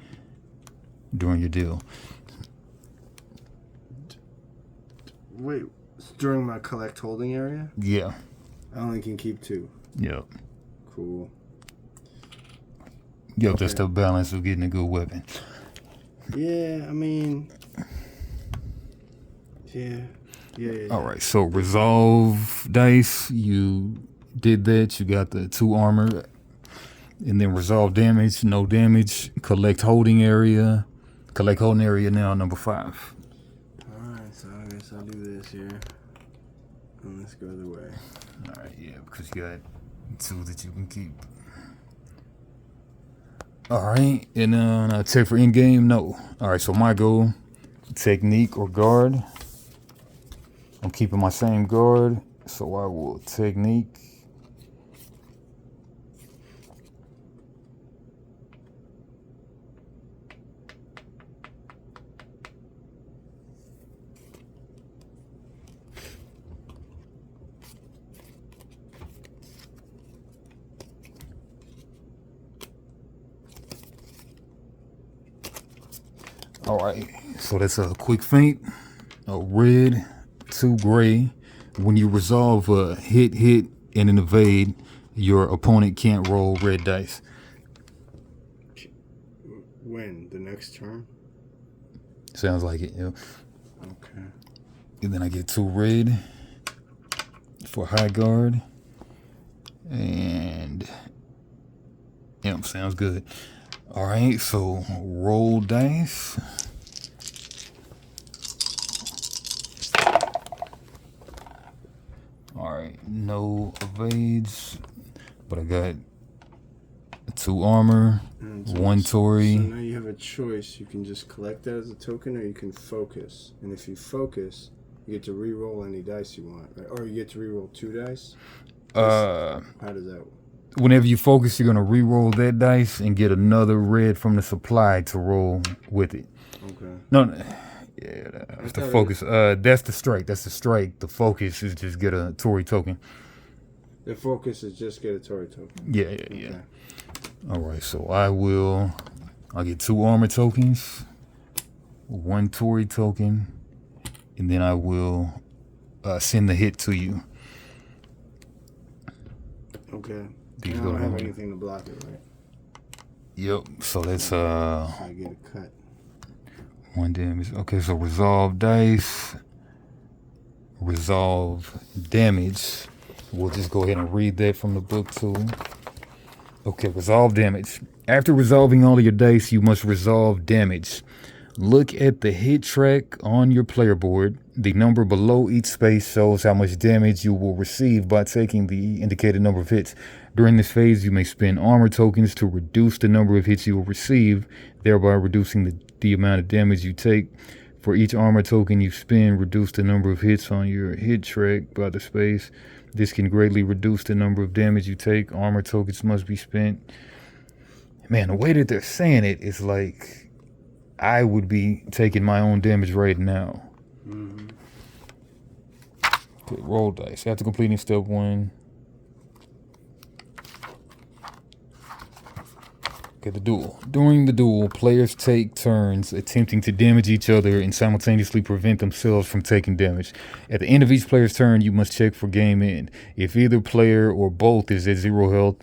during your deal. Wait, during my collect holding area, Yeah. I only can keep 2. Yep. Cool. Yep, that's the balance of getting a good weapon. Yeah, I mean, yeah. All right, so resolve dice, you did that. You got the 2 armor. And then resolve damage, no damage. Collect holding area. Collect holding area now, number 5. Alright, so I guess I'll do this here. And let's go the way. All right, yeah, because you got 2 that you can keep. All right, and check for in-game, no. All right, so my goal, technique or guard. I'm keeping my same guard, so I will technique. All right, so that's a quick feint, a red, 2 gray. When you resolve a hit, and an evade, your opponent can't roll red dice. When? The next turn? Sounds like it, yeah. Okay. And then I get 2 red for high guard. And, yep, sounds good. All right, so roll dice. All right, no evades, but I got 2 armor, So 1 Tory. So now you have a choice. You can just collect that as a token, or you can focus. And if you focus, you get to re-roll any dice you want, right? Or you get to re-roll 2 dice. How does that work? Whenever you focus, you're gonna re-roll that dice and get another red from the supply to roll with it. Okay. No, yeah, that's the focus. That's the strike. That's the strike. The focus is just get a Tory token. The focus is just get a Tory token. Yeah. Okay. All right, so I'll get 2 armor tokens, 1 Tory token, and then I will send the hit to you. Okay. These I go don't have to- anything to block it, right? Yep. So that's So I get a cut. 1 damage. Okay, so resolve dice, resolve damage. We'll just go ahead and read that from the book too. Okay, resolve damage. After resolving all of your dice, you must resolve damage. Look at the hit track on your player board. The number below each space shows how much damage you will receive by taking the indicated number of hits. During this phase, you may spend armor tokens to reduce the number of hits you will receive, thereby reducing the amount of damage you take. For each armor token you spend, reduce the number of hits on your hit track by the space. This can greatly reduce the number of damage you take. Armor tokens must be spent. Man, the way that they're saying it is like I would be taking my own damage right now. Mm-hmm. Okay, roll dice. After completing step 1. Okay, the duel. During the duel, players take turns attempting to damage each other and simultaneously prevent themselves from taking damage. At the end of each player's turn, you must check for game end. If either player or both is at 0 health,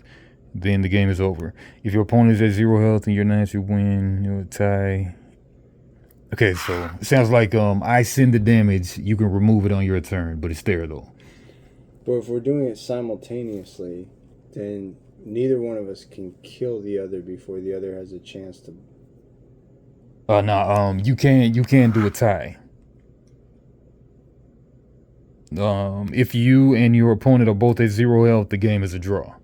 then the game is over. If your opponent is at 0 health and you're not, you win. You'll tie. Okay, so it sounds like I send the damage. You can remove it on your turn, but it's there though. But if we're doing it simultaneously, then neither one of us can kill the other before the other has a chance to. No, you can do a tie. If you and your opponent are both at 0 health, the game is a draw.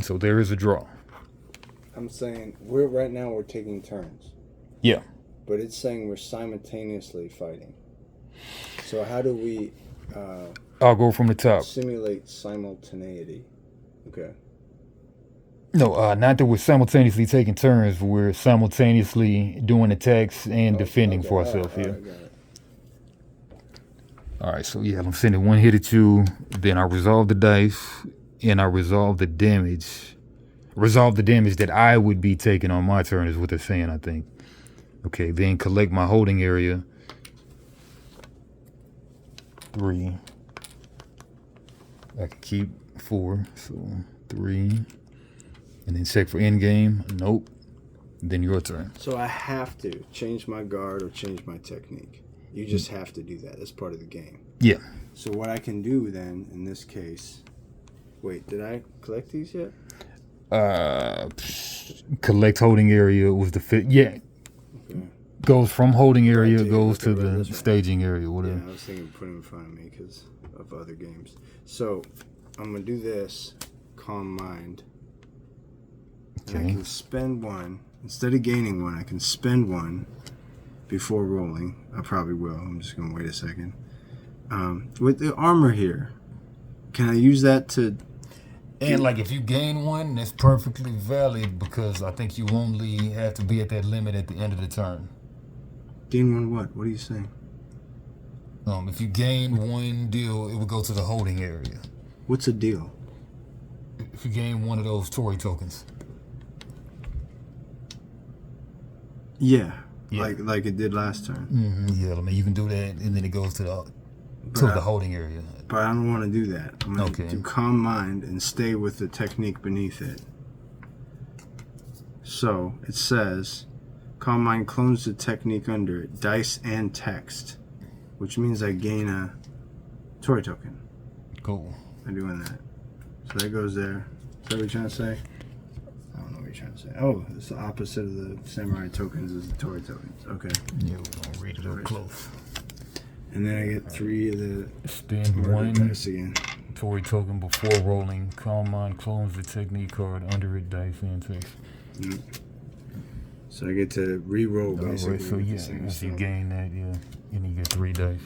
So there is a draw. I'm saying we're taking turns. Yeah. But it's saying we're simultaneously fighting. So how do we I'll go from the top. simulate simultaneity? Okay. No, not that we're simultaneously taking turns. We're simultaneously doing attacks and defending for ourselves. All Yeah. right, got it. All right, so yeah, I'm sending 1 hit at you. Then I resolve the dice, and I resolve the damage. Resolve the damage that I would be taking on my turn is what they're saying, I think. Okay, then collect my holding area. 3. I can keep 4, so 3. And then check for end game. Nope. Then your turn. So I have to change my guard or change my technique. You just have to do that. That's part of the game. Yeah. So what I can do then, in this case... Wait, did I collect these yet? Collect holding area was the fit. Yeah. Okay. Goes from holding area, Right, goes okay, to right, the that's right. staging area, whatever. Yeah, I was thinking put them in front of me because of other games. So I'm going to do this, Calm Mind. And I Okay. can spend 1. Instead of gaining 1, I can spend 1 before rolling. I probably will. I'm just going to wait a second. With the armor here, can I use that to... And like if you gain 1, that's perfectly valid because I think you only have to be at that limit at the end of the turn. Gain 1 what? What are you saying? If you gain 1 deal, it would go to the holding area. What's a deal? If you gain 1 of those Tory tokens. Yeah. Yeah. Like it did last turn. Yeah, I mean you can do that, and then it goes to the holding area. But I don't want to do that. I'm going to Okay. do Calm Mind and stay with the technique beneath it. So it says, Calm Mind clones the technique under it, dice and text, which means I gain a Tory token Cool. by doing that. So that goes there. Is that what you're trying to say? I don't know what you're trying to say. Oh, it's the opposite of the samurai tokens is the Tory tokens. Okay. Yeah, we're gonna read it up close. And then I get 3 of the Spend murder 1 dice again. Tory token before rolling. Calm Mind clones the technique card under it, dice and text. So I get to re-roll Alright, basically. so with yeah, the same if you stuff. gain that, yeah, and you get 3 dice.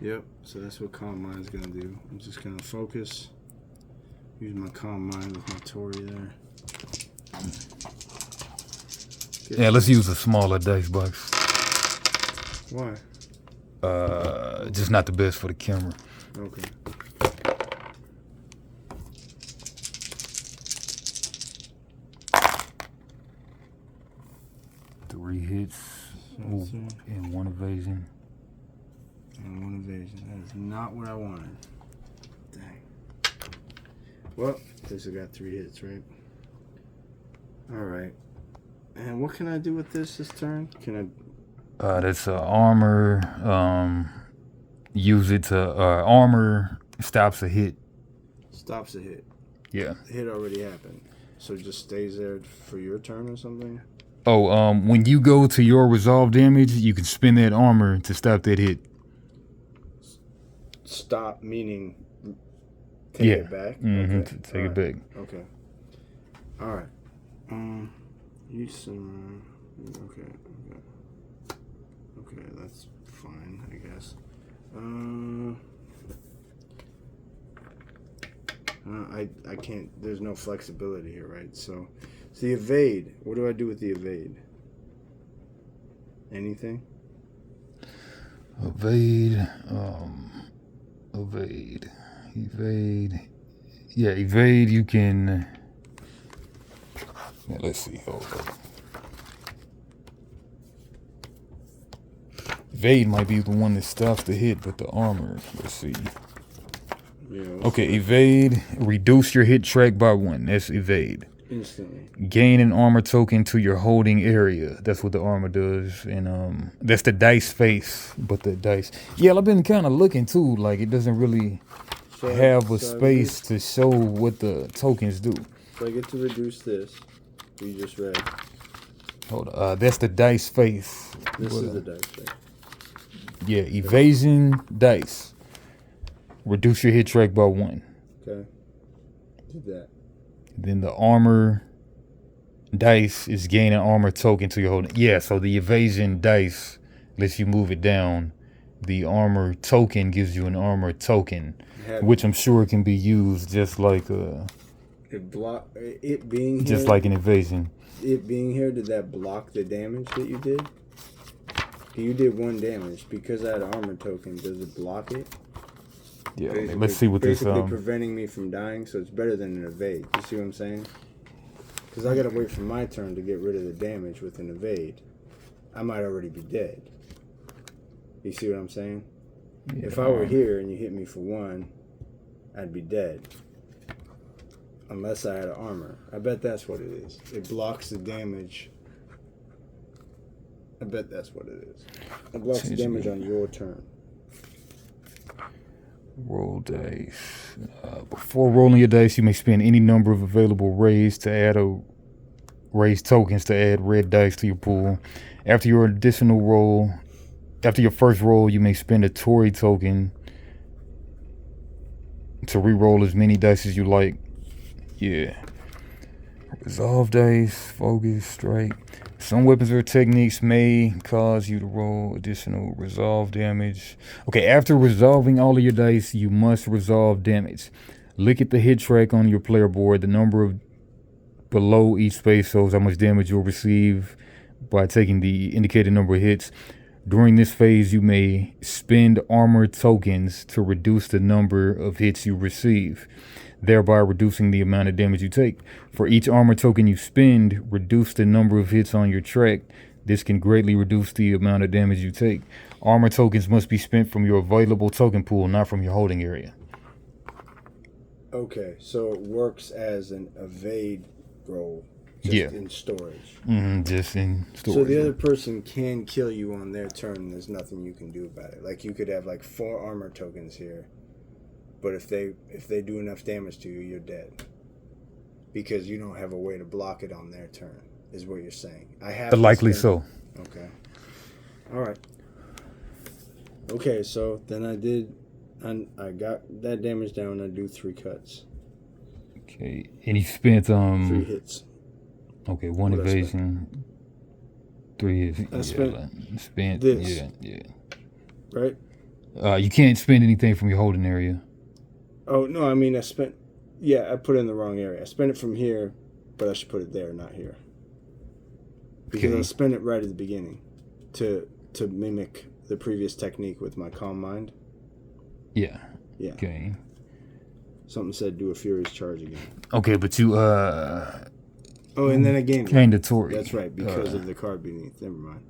Yeah. Yep, so that's what Calm Mind's gonna do. I'm just gonna focus. Use my Calm Mind with my Tory there. Yeah, let's use a smaller dice box. Why? Just not the best for the camera. Okay. Three hits. Ooh, and 1 evasion. And 1 evasion. That is not what I wanted. Dang. Well, at least I got 3 hits, right? Alright. And what can I do with this turn? Can I... That's armor. Use it to armor stops a hit. Stops a hit. Yeah. The hit already happened. So it just stays there for your turn or something? Oh, when you go to your resolve damage, you can spend that armor to stop that hit. Stop meaning take it back? Mm-hmm. Okay. Take it back. Okay. Alright. Use some... Okay. Okay, that's fine, I guess. I can't... There's no flexibility here, right? So the evade. What do I do with the evade? Anything? Evade. Yeah, evade. You can. Yeah, let's see. Hold on. Evade might be the one that stops the hit, but the armor. Let's see. Yeah. Okay, evade. Reduce your hit track by 1. That's evade. Instantly. Gain an armor token to your holding area. That's what the armor does. And that's the dice face. But the dice. Yeah, I've been kind of looking too. Like it doesn't really have a space to show what the tokens do. So I get to reduce this. You just read. Hold on. That's the dice face. This is the dice, right? Yeah, evasion dice. Reduce your hit track by 1. Okay. Did that. Then the armor dice is gain an armor token to your holding. Yeah, so the evasion dice lets you move it down. The armor token gives you an armor token, which I'm sure can be used just like it being here, just like an evasion. It being here, did that block the damage that you did? You did 1 damage because I had an armor token. Does it block it? Yeah, let's see what this. Basically preventing me from dying, so it's better than an evade. You see what I'm saying? Because I gotta wait for my turn to get rid of the damage with an evade. I might already be dead. You see what I'm saying? Yeah, If I were here and you hit me for 1, I'd be dead. Unless I had armor. I bet that's what it is. It blocks the damage. I bet that's what it is. It blocks the damage on your turn. Roll dice. Before rolling your dice, you may spend any number of available raised tokens to add red dice to your pool. After your first roll, you may spend a Tory token to re-roll as many dice as you like. Yeah. Resolve dice, focus, strike. Some weapons or techniques may cause you to roll additional resolve damage. Okay, after resolving all of your dice, you must resolve damage. Look at the hit track on your player board. The number of below each space shows how much damage you'll receive by taking the indicated number of hits. During this phase, you may spend armor tokens to reduce the number of hits you receive, thereby reducing the amount of damage you take. For each armor token you spend, reduce the number of hits on your track. This can greatly reduce the amount of damage you take. Armor tokens must be spent from your available token pool, not from your holding area. Okay, so it works as an evade roll. Just in storage. Just in storage. So the other person can kill you on their turn, and there's nothing you can do about it. Like, you could have like 4 armor tokens here, but if they do enough damage to you, you're dead. Because you don't have a way to block it on their turn, is what you're saying. I have likely so. Okay. Alright. Okay, so then I got that damage down. I do 3 cuts. Okay. And you spent 3 hits. Okay, 1 evasion, 3 hits. I spent this. Yeah. Right? You can't spend anything from your holding area. Oh, no, I mean, I put it in the wrong area. I spent it from here, but I should put it there, not here. Because I spent it right at the beginning to mimic the previous technique with my calm mind. Yeah. Yeah. Okay. Something said do a furious charge again. Okay, but you Oh, and then I gained Tory. That's right, because of the card beneath. Never mind.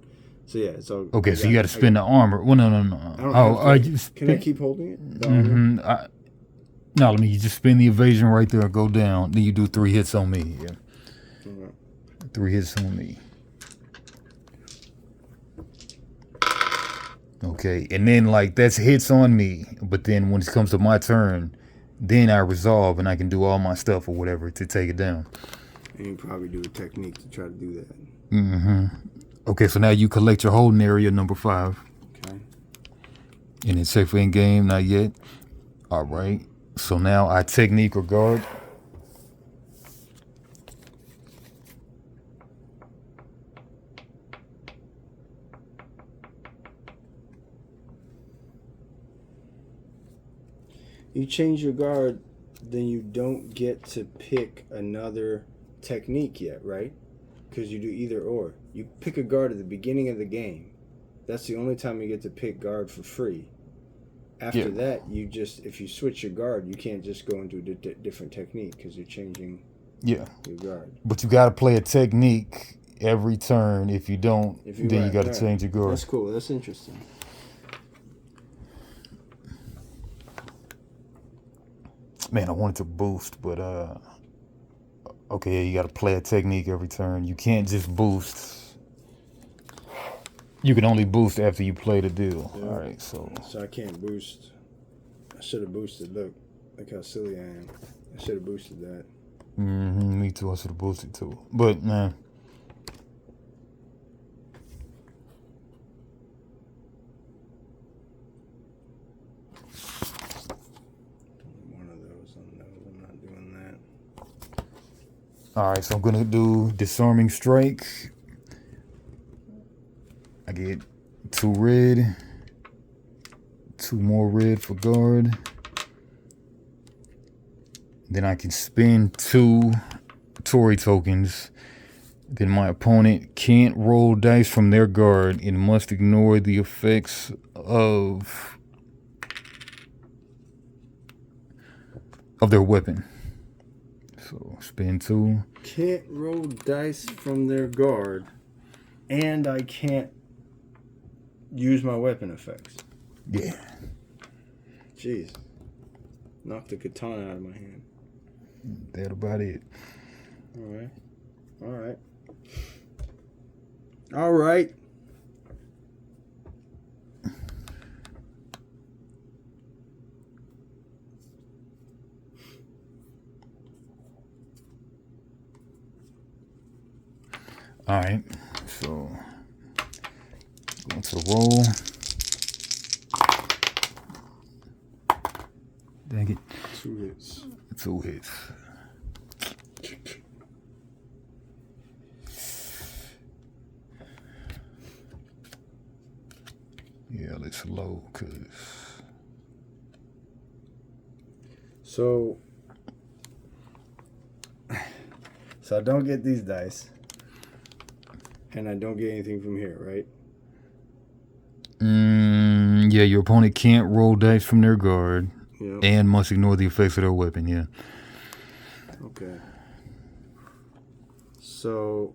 So yeah, it's all. Okay, so you got to spend the armor. Well, no. Can I keep holding it? The armor? No, let me. You just spin the evasion right there. Go down. Then you do 3 hits on me. Yeah. Right. 3 hits on me. Okay, and then that's hits on me. But then when it comes to my turn, then I resolve and I can do all my stuff or whatever to take it down. And you probably do a technique to try to do that. Okay, so now you collect your holding area, number 5. Okay. And it's safe for in game, not yet. All right. So now I technique or guard. You change your guard, then you don't get to pick another technique yet, right? Because you do either or. You pick a guard at the beginning of the game. That's the only time you get to pick guard for free. After that, if you switch your guard, you can't just go into a different technique because you're changing your guard. But you got to play a technique every turn. If you don't, then you got to change your guard. That's cool. That's interesting. Man, I wanted to boost, but okay, you got to play a technique every turn. You can't just boost. You can only boost after you play the deal. Yeah. All right, so I can't boost. I should have boosted. Look how silly I am. I should have boosted that. Me too. I should have boosted too. But man. All right, so I'm gonna do disarming strike. I get 2 red, 2 more red for guard. Then I can spend 2 Tory tokens. Then my opponent can't roll dice from their guard and must ignore the effects of their weapon. So spin 2. Can't roll dice from their guard, and I can't use my weapon effects. Yeah. Jeez. Knocked the katana out of my hand. That about it. Alright. Alright. Alright. Alright. So going to the roll. Dang it. 2 hits. 2 hits. Yeah, let's load, cause So I don't get these dice. And I don't get anything from here, right? yeah, your opponent can't roll dice from their guard. Yep. And must ignore the effects of their weapon, yeah. Okay. So,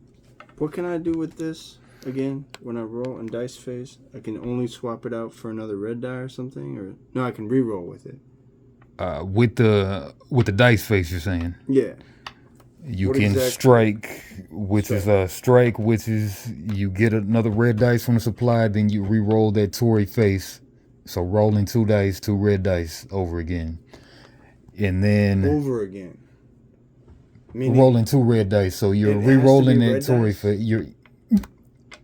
what can I do with this again? When I roll in dice phase, I can only swap it out for another red die or something, or no, I can re-roll with it. With the dice face, you're saying? Yeah. You What can exactly? strike, which is strike, which is you get another red dice from the supply, then you re-roll that Tory face. So rolling 2 dice, 2 red dice over again, and then Over again. Meaning, rolling 2 red dice. So you're It has to re-rolling be that red Tory dice? face.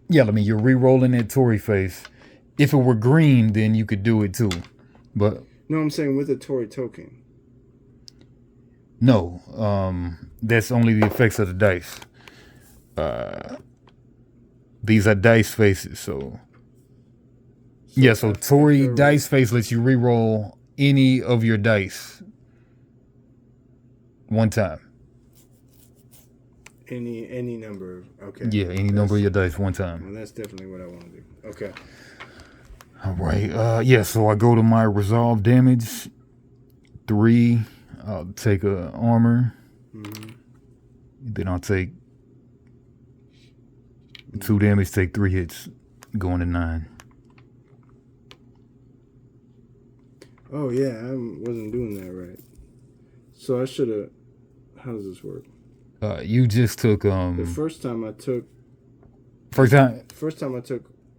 You're re-rolling that Tory face. If it were green, then you could do it too, but no, I'm saying with a Tory token. no, that's only the effects of the dice. These are dice faces, so yeah. So Tory after- dice face lets you re-roll any of your dice one time. Any number. Okay. Yeah, any number of your dice one time. Well, that's definitely what I want to do. Okay. All right. Yeah. So I go to my resolve damage. 3. I'll take a armor. Mm-hmm. Then I'll take 2 damage. Take 3 hits. Going to 9. Oh yeah, I wasn't doing that right. So I should have. How does this work? You just took The first time I took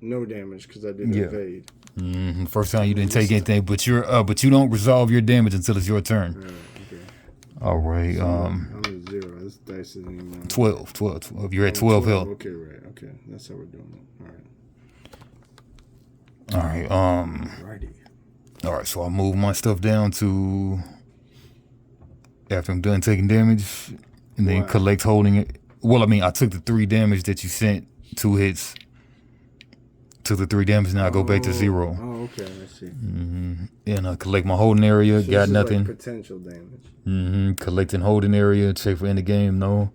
no damage because I did Yeah. evade. First time you didn't take anything, but you don't resolve your damage until it's your turn. Right, okay. All right. I'm at 0. This dice isn't even. 12. You're at 12 health. Okay, right. Okay, that's how we're doing it. All right. Righty. All right. So I'll move my stuff down to after I'm done taking damage, and then Wow. collect holding it. Well, I mean, I took the 3 damage that you sent. 2 hits. Took the 3 damage. Now I go back to 0. Oh, okay. I see. And I collect my holding area. So Got this is nothing. Like potential damage. Collecting holding area. Check for end of game. No.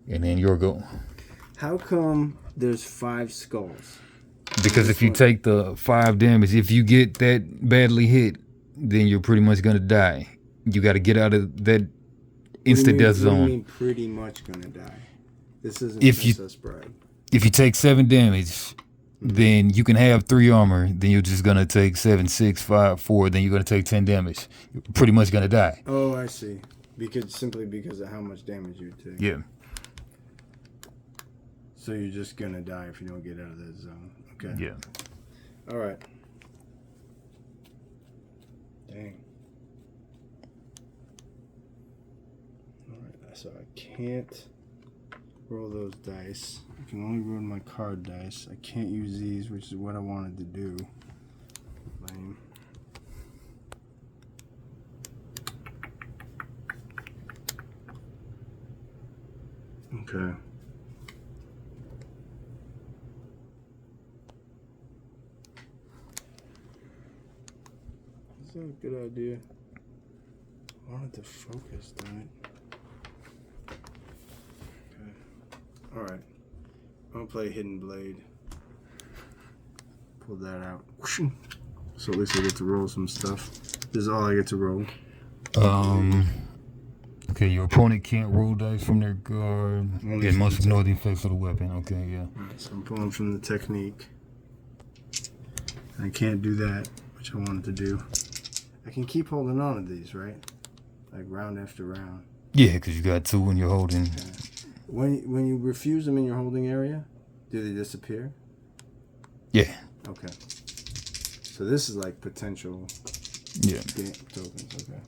And then your go. How come there's 5 skulls? Because if you take the 5 damage, if you get that badly hit, then you're pretty much gonna die. You got to get out of that instant death What do you zone. mean pretty much gonna die? This isn't If you- Princess Bride. If you take 7 damage, then you can have 3 armor. Then you're just gonna take 7, 6, 5, 4. Then you're gonna take 10 damage. You're pretty much gonna die. Oh, I see. Simply because of how much damage you take. Yeah. So you're just gonna die if you don't get out of that zone. Okay. Yeah. All right. Dang. All right. So I can't roll those dice. I can only roll my card dice. I can't use these, which is what I wanted to do. Lame. Okay. Is that a good idea? I wanted to focus, damn it. Okay. Alright. I'm gonna play Hidden Blade. Pull that out. So at least I get to roll some stuff. This is all I get to roll. Okay, your opponent can't roll dice from their guard. Only It must from ignore the effects of the weapon. Okay, yeah. Alright, so I'm pulling from the technique. I can't do that, which I wanted to do. I can keep holding on to these, right? Like round after round. Yeah, because you got 2 when you're holding. Okay. When you refuse them in your holding area, do they disappear? Yeah. Okay. So this is like potential tokens. Okay.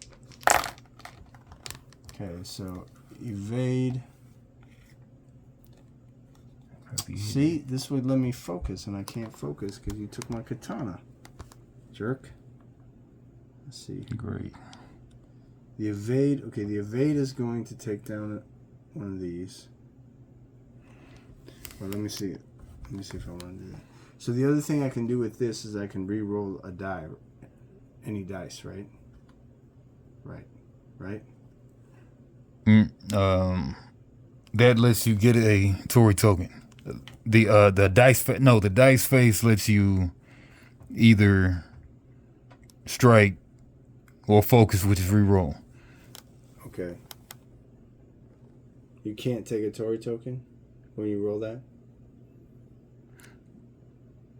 Okay, so evade. See, this would let me focus, and I can't focus because you took my katana. Jerk. Let's see. Great. The evade. Okay, the evade is going to take down one of these. Well, let me see it. Let me see if I want to do that. So the other thing I can do with this is I can re-roll a die, any dice, right? Right. That lets you get a Tory token. The dice face lets you either strike or focus, which is re-roll. Okay. You can't take a Tory token when you roll that?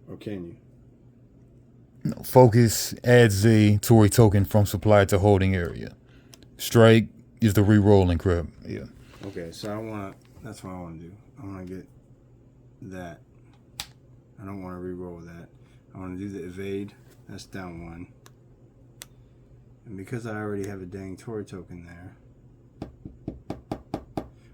Or can you? No, focus adds a Tory token from supply to holding area. Strike is the re-rolling crap. Yeah. Okay, so that's what I want to do. I want to get that. I don't want to re-roll that. I want to do the evade. That's down 1. And because I already have a dang Tory token there.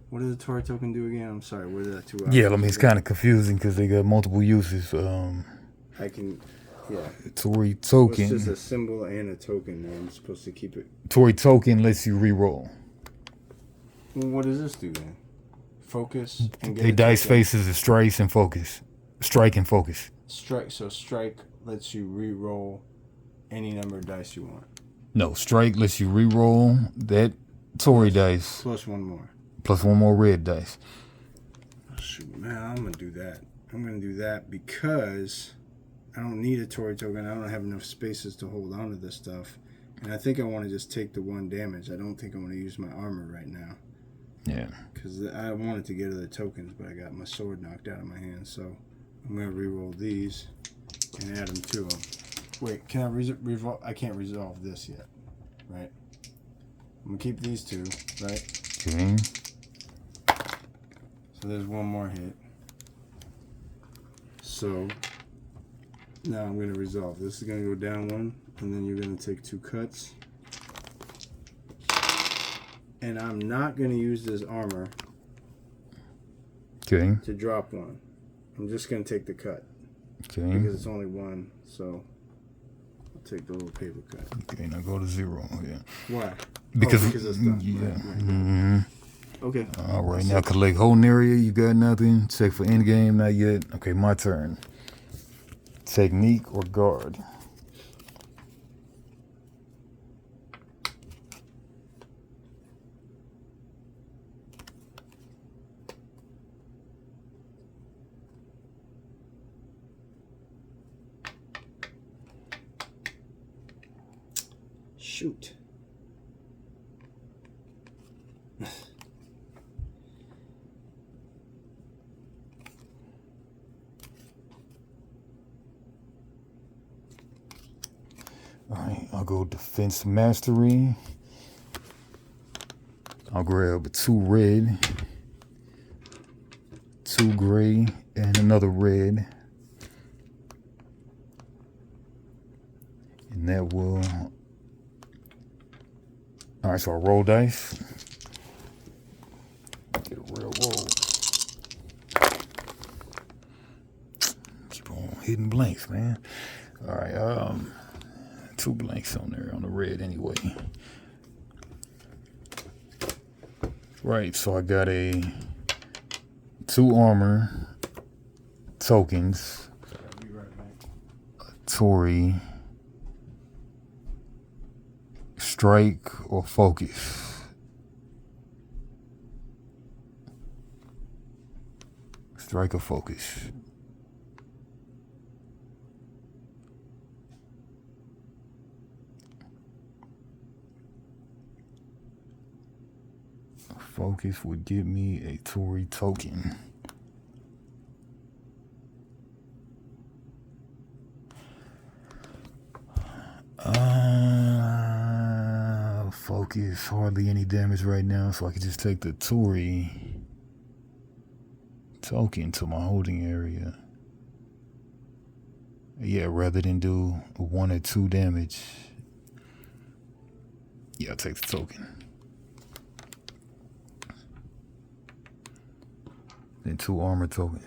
What does the Tory token do again? I'm sorry, what are the 2 options? Yeah, I mean, it's kind of confusing because they got multiple uses. I can, yeah. Tory token. It's just a symbol and a token there. I'm supposed to keep it. Tory token lets you re-roll. Well, what does this do then? Focus and get A dice faces is strike and focus. Strike and focus. Strike lets you re-roll any number of dice you want. No, strike lets you re-roll that Tory dice. Plus 1 more. Plus 1 more red dice. Shoot, man, I'm going to do that. I'm going to do that because I don't need a Tory token. I don't have enough spaces to hold on to this stuff. And I think I want to just take the 1 damage. I don't think I want to use my armor right now. Yeah. Because I wanted to get other tokens, but I got my sword knocked out of my hand. So I'm going to re-roll these and add them to them. Wait, can I resolve? I can't resolve this yet, right? I'm going to keep these 2, right? Okay. So there's 1 more hit. So now I'm going to resolve. This is going to go down 1, and then you're going to take 2 cuts. And I'm not going to use this armor Okay. to drop 1. I'm just going to take the cut. Okay. Because it's only 1, so I'll take the little paper cut. Okay, now go to 0. Yeah. Why? Because it's done. yeah. Right. Mm-hmm. Okay. All right, now collect holding area. You got nothing. Check for end game. Not yet. Okay, my turn. Technique or guard. Shoot. All right, I'll go defense mastery. I'll grab 2 red, 2 gray, and another red. And that will... All right, so I'll roll dice. Get a real roll. Keep on hitting blanks, man. All right, 2 blanks on there on the red anyway. Right, so I got 2 armor tokens. I'll be right back. Tory, strike or focus. Strike or focus. Focus would give me a Tory token. Focus, hardly any damage right now, so I can just take the Tori token to my holding area. Yeah, rather than do 1 or 2 damage. Yeah, I'll take the token. Then 2 armor tokens.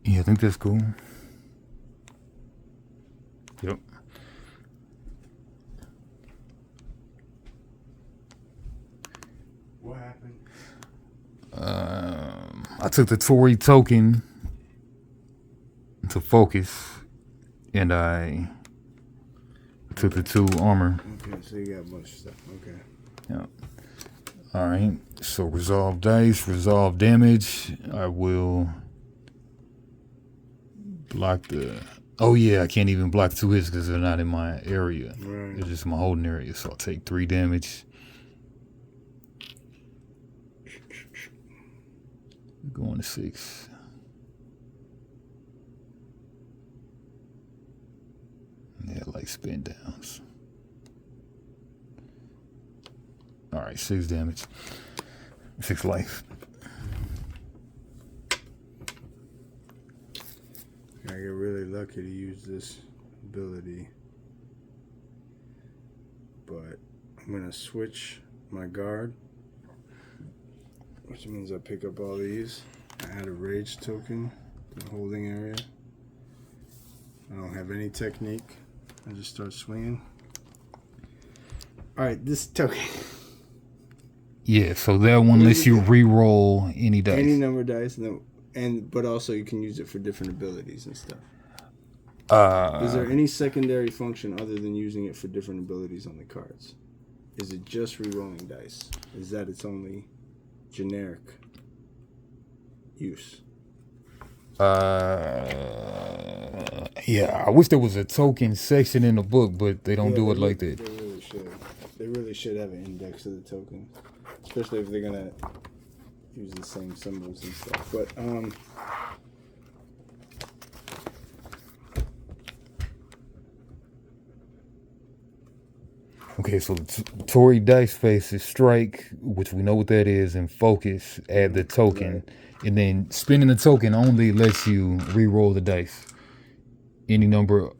Yeah, I think that's cool. Yep. What happened? I took the Tori token to focus, and I took the 2 armor. Okay, so you got a bunch of stuff. Okay. Yeah. All right. So resolve dice, resolve damage. I will block the. Oh yeah, I can't even block 2 hits because they're not in my area. Right. It's just my holding area. So I'll take 3 damage. Going to 6. Yeah, like spin downs. All right, 6 damage. 6 life. I get really lucky to use this ability, but I'm gonna switch my guard, which means I pick up all these. I add a rage token to the holding area. I don't have any technique. I just start swinging. All right, this token. Yeah, so that one lets you re-roll any dice. Any number of dice, but also you can use it for different abilities and stuff. Is there any secondary function other than using it for different abilities on the cards? Is it just re-rolling dice? Is that its only generic use? Yeah, I wish there was a token section in the book, but they don't do it like that. They really should. They really should have an index of the tokens, especially if they're gonna use the same symbols and stuff. But okay, so the Tory dice face is strike, which we know what that is, and focus, add the token. Right. And then spinning the token only lets you re-roll the dice. Any number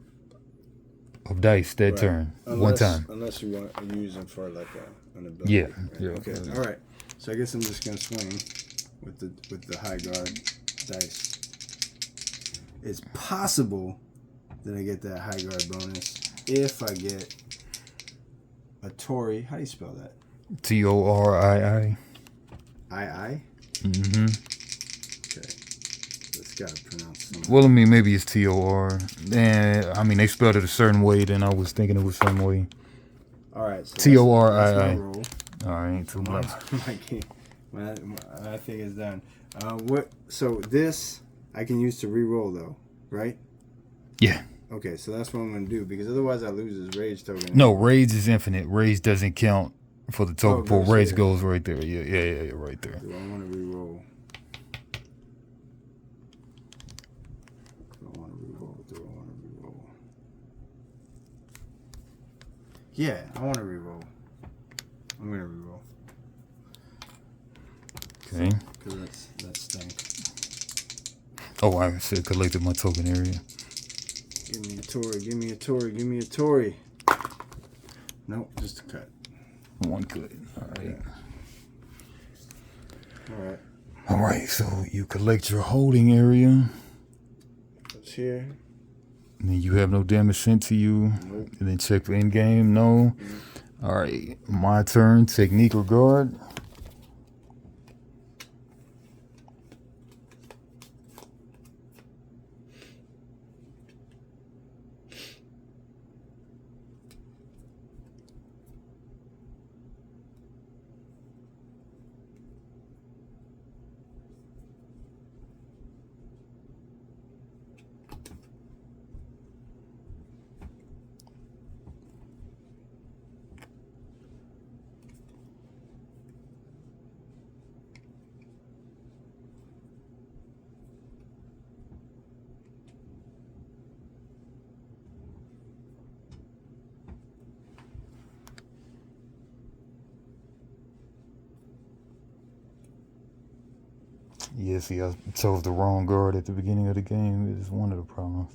of dice that turn. One time. Unless you want to use them for like an ability. Yeah. Right? Yeah. Okay. All right. So I guess I'm just gonna swing with the high guard dice. It's possible that I get that high guard bonus if I get a Tory. How do you spell that? Torii. I. Mm-hmm. Okay. That's gotta pronounce something. Well, I mean, maybe it's TOR. I mean, they spelled it a certain way, then I was thinking it was some way. All right. So TORII. that's my roll. All right. So My thing is done. So this I can use to re-roll though, right? yeah. Okay, so that's what I'm gonna do because otherwise I lose his rage token. No, rage is infinite. Rage doesn't count for the token pool. Rage here. goes right there. Yeah, right there. Do I want to re-roll? Do I want to re-roll? Yeah, I want to re-roll. I'm gonna re-roll. Okay. Because that's stank. Oh, I should have collected my token area. Give me a Tory. Give me a Tory. Give me a Tory. Nope, just a cut. One good. All right. All right. All right. So you collect your holding area. It's here. And then you have no damage sent to you. Nope. And then check for in game. No. All right. My turn. Technique or guard. Yeah, see, I chose the wrong guard at the beginning of the game. It's one of the problems.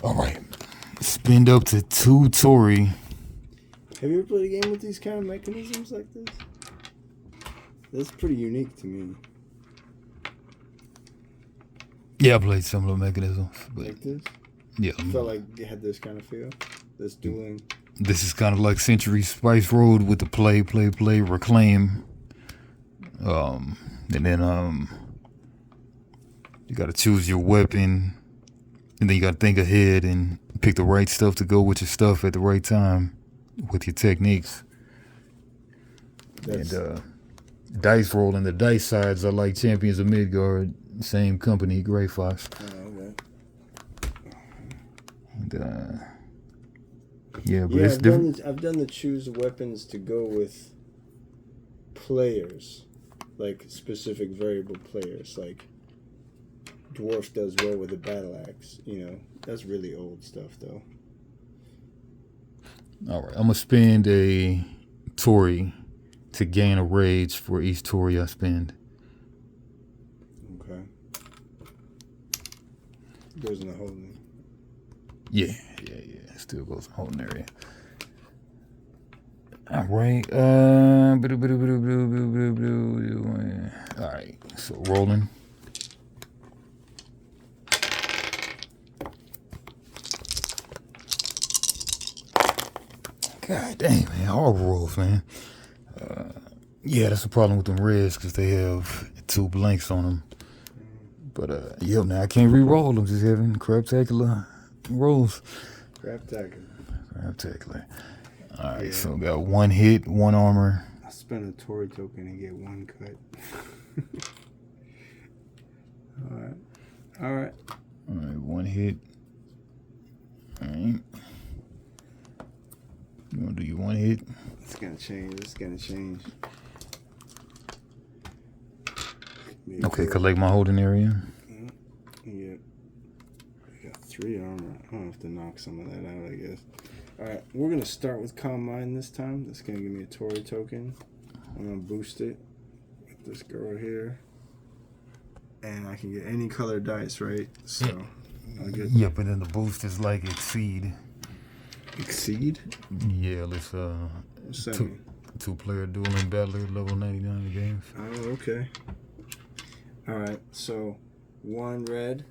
All right. Spend up to 2 Tory. Have you ever played a game with these kind of mechanisms like this? That's pretty unique to me. Yeah, I played similar mechanisms. But Like this? yeah. I felt like it had this kind of feel. This dueling. This is kind of like Century Spice Road with the play, reclaim. And then you got to choose your weapon. And then you got to think ahead and pick the right stuff to go with your stuff at the right time with your techniques. And dice rolling, the dice sides are like Champions of Midgard, same company, Grey Fox. Oh, okay. And, yeah, but Yeah, it's different. I've done the choose weapons to go with players, like specific variable players. Like Dwarf does well with a battle axe. You know, that's really old stuff, though. All right, I'm gonna spend a Tory to gain a rage for each Tory I spend. Okay. Goes in the holding. Yeah. Still goes in holding area. All right. All right. So rolling. God dang, man. Horrible rolls, man. Yeah, that's the problem with them reds because they have 2 blanks on them. But, yeah, now I can't re-roll them. Just having craptacular rolls. Craptacular. All right, so got 1 hit, 1 armor. I spend a Tory token and get 1 cut. All right. All right, 1 hit. All right. You want to do your 1 hit? It's going to change. Okay, collect my holding area. Yeah. I got 3 armor. I'll have to knock some of that out, I guess. Alright, we're going to start with Calm Mind this time. That's going to give me a Tory token. I'm going to boost it with this girl here. And I can get any color dice, right? So, I'll get... Yep, and then the boost is like Exceed. Exceed? Yeah, let's, What's that mean? 2-player dueling battler, level 99 games. Oh, okay. Alright, so 1 red,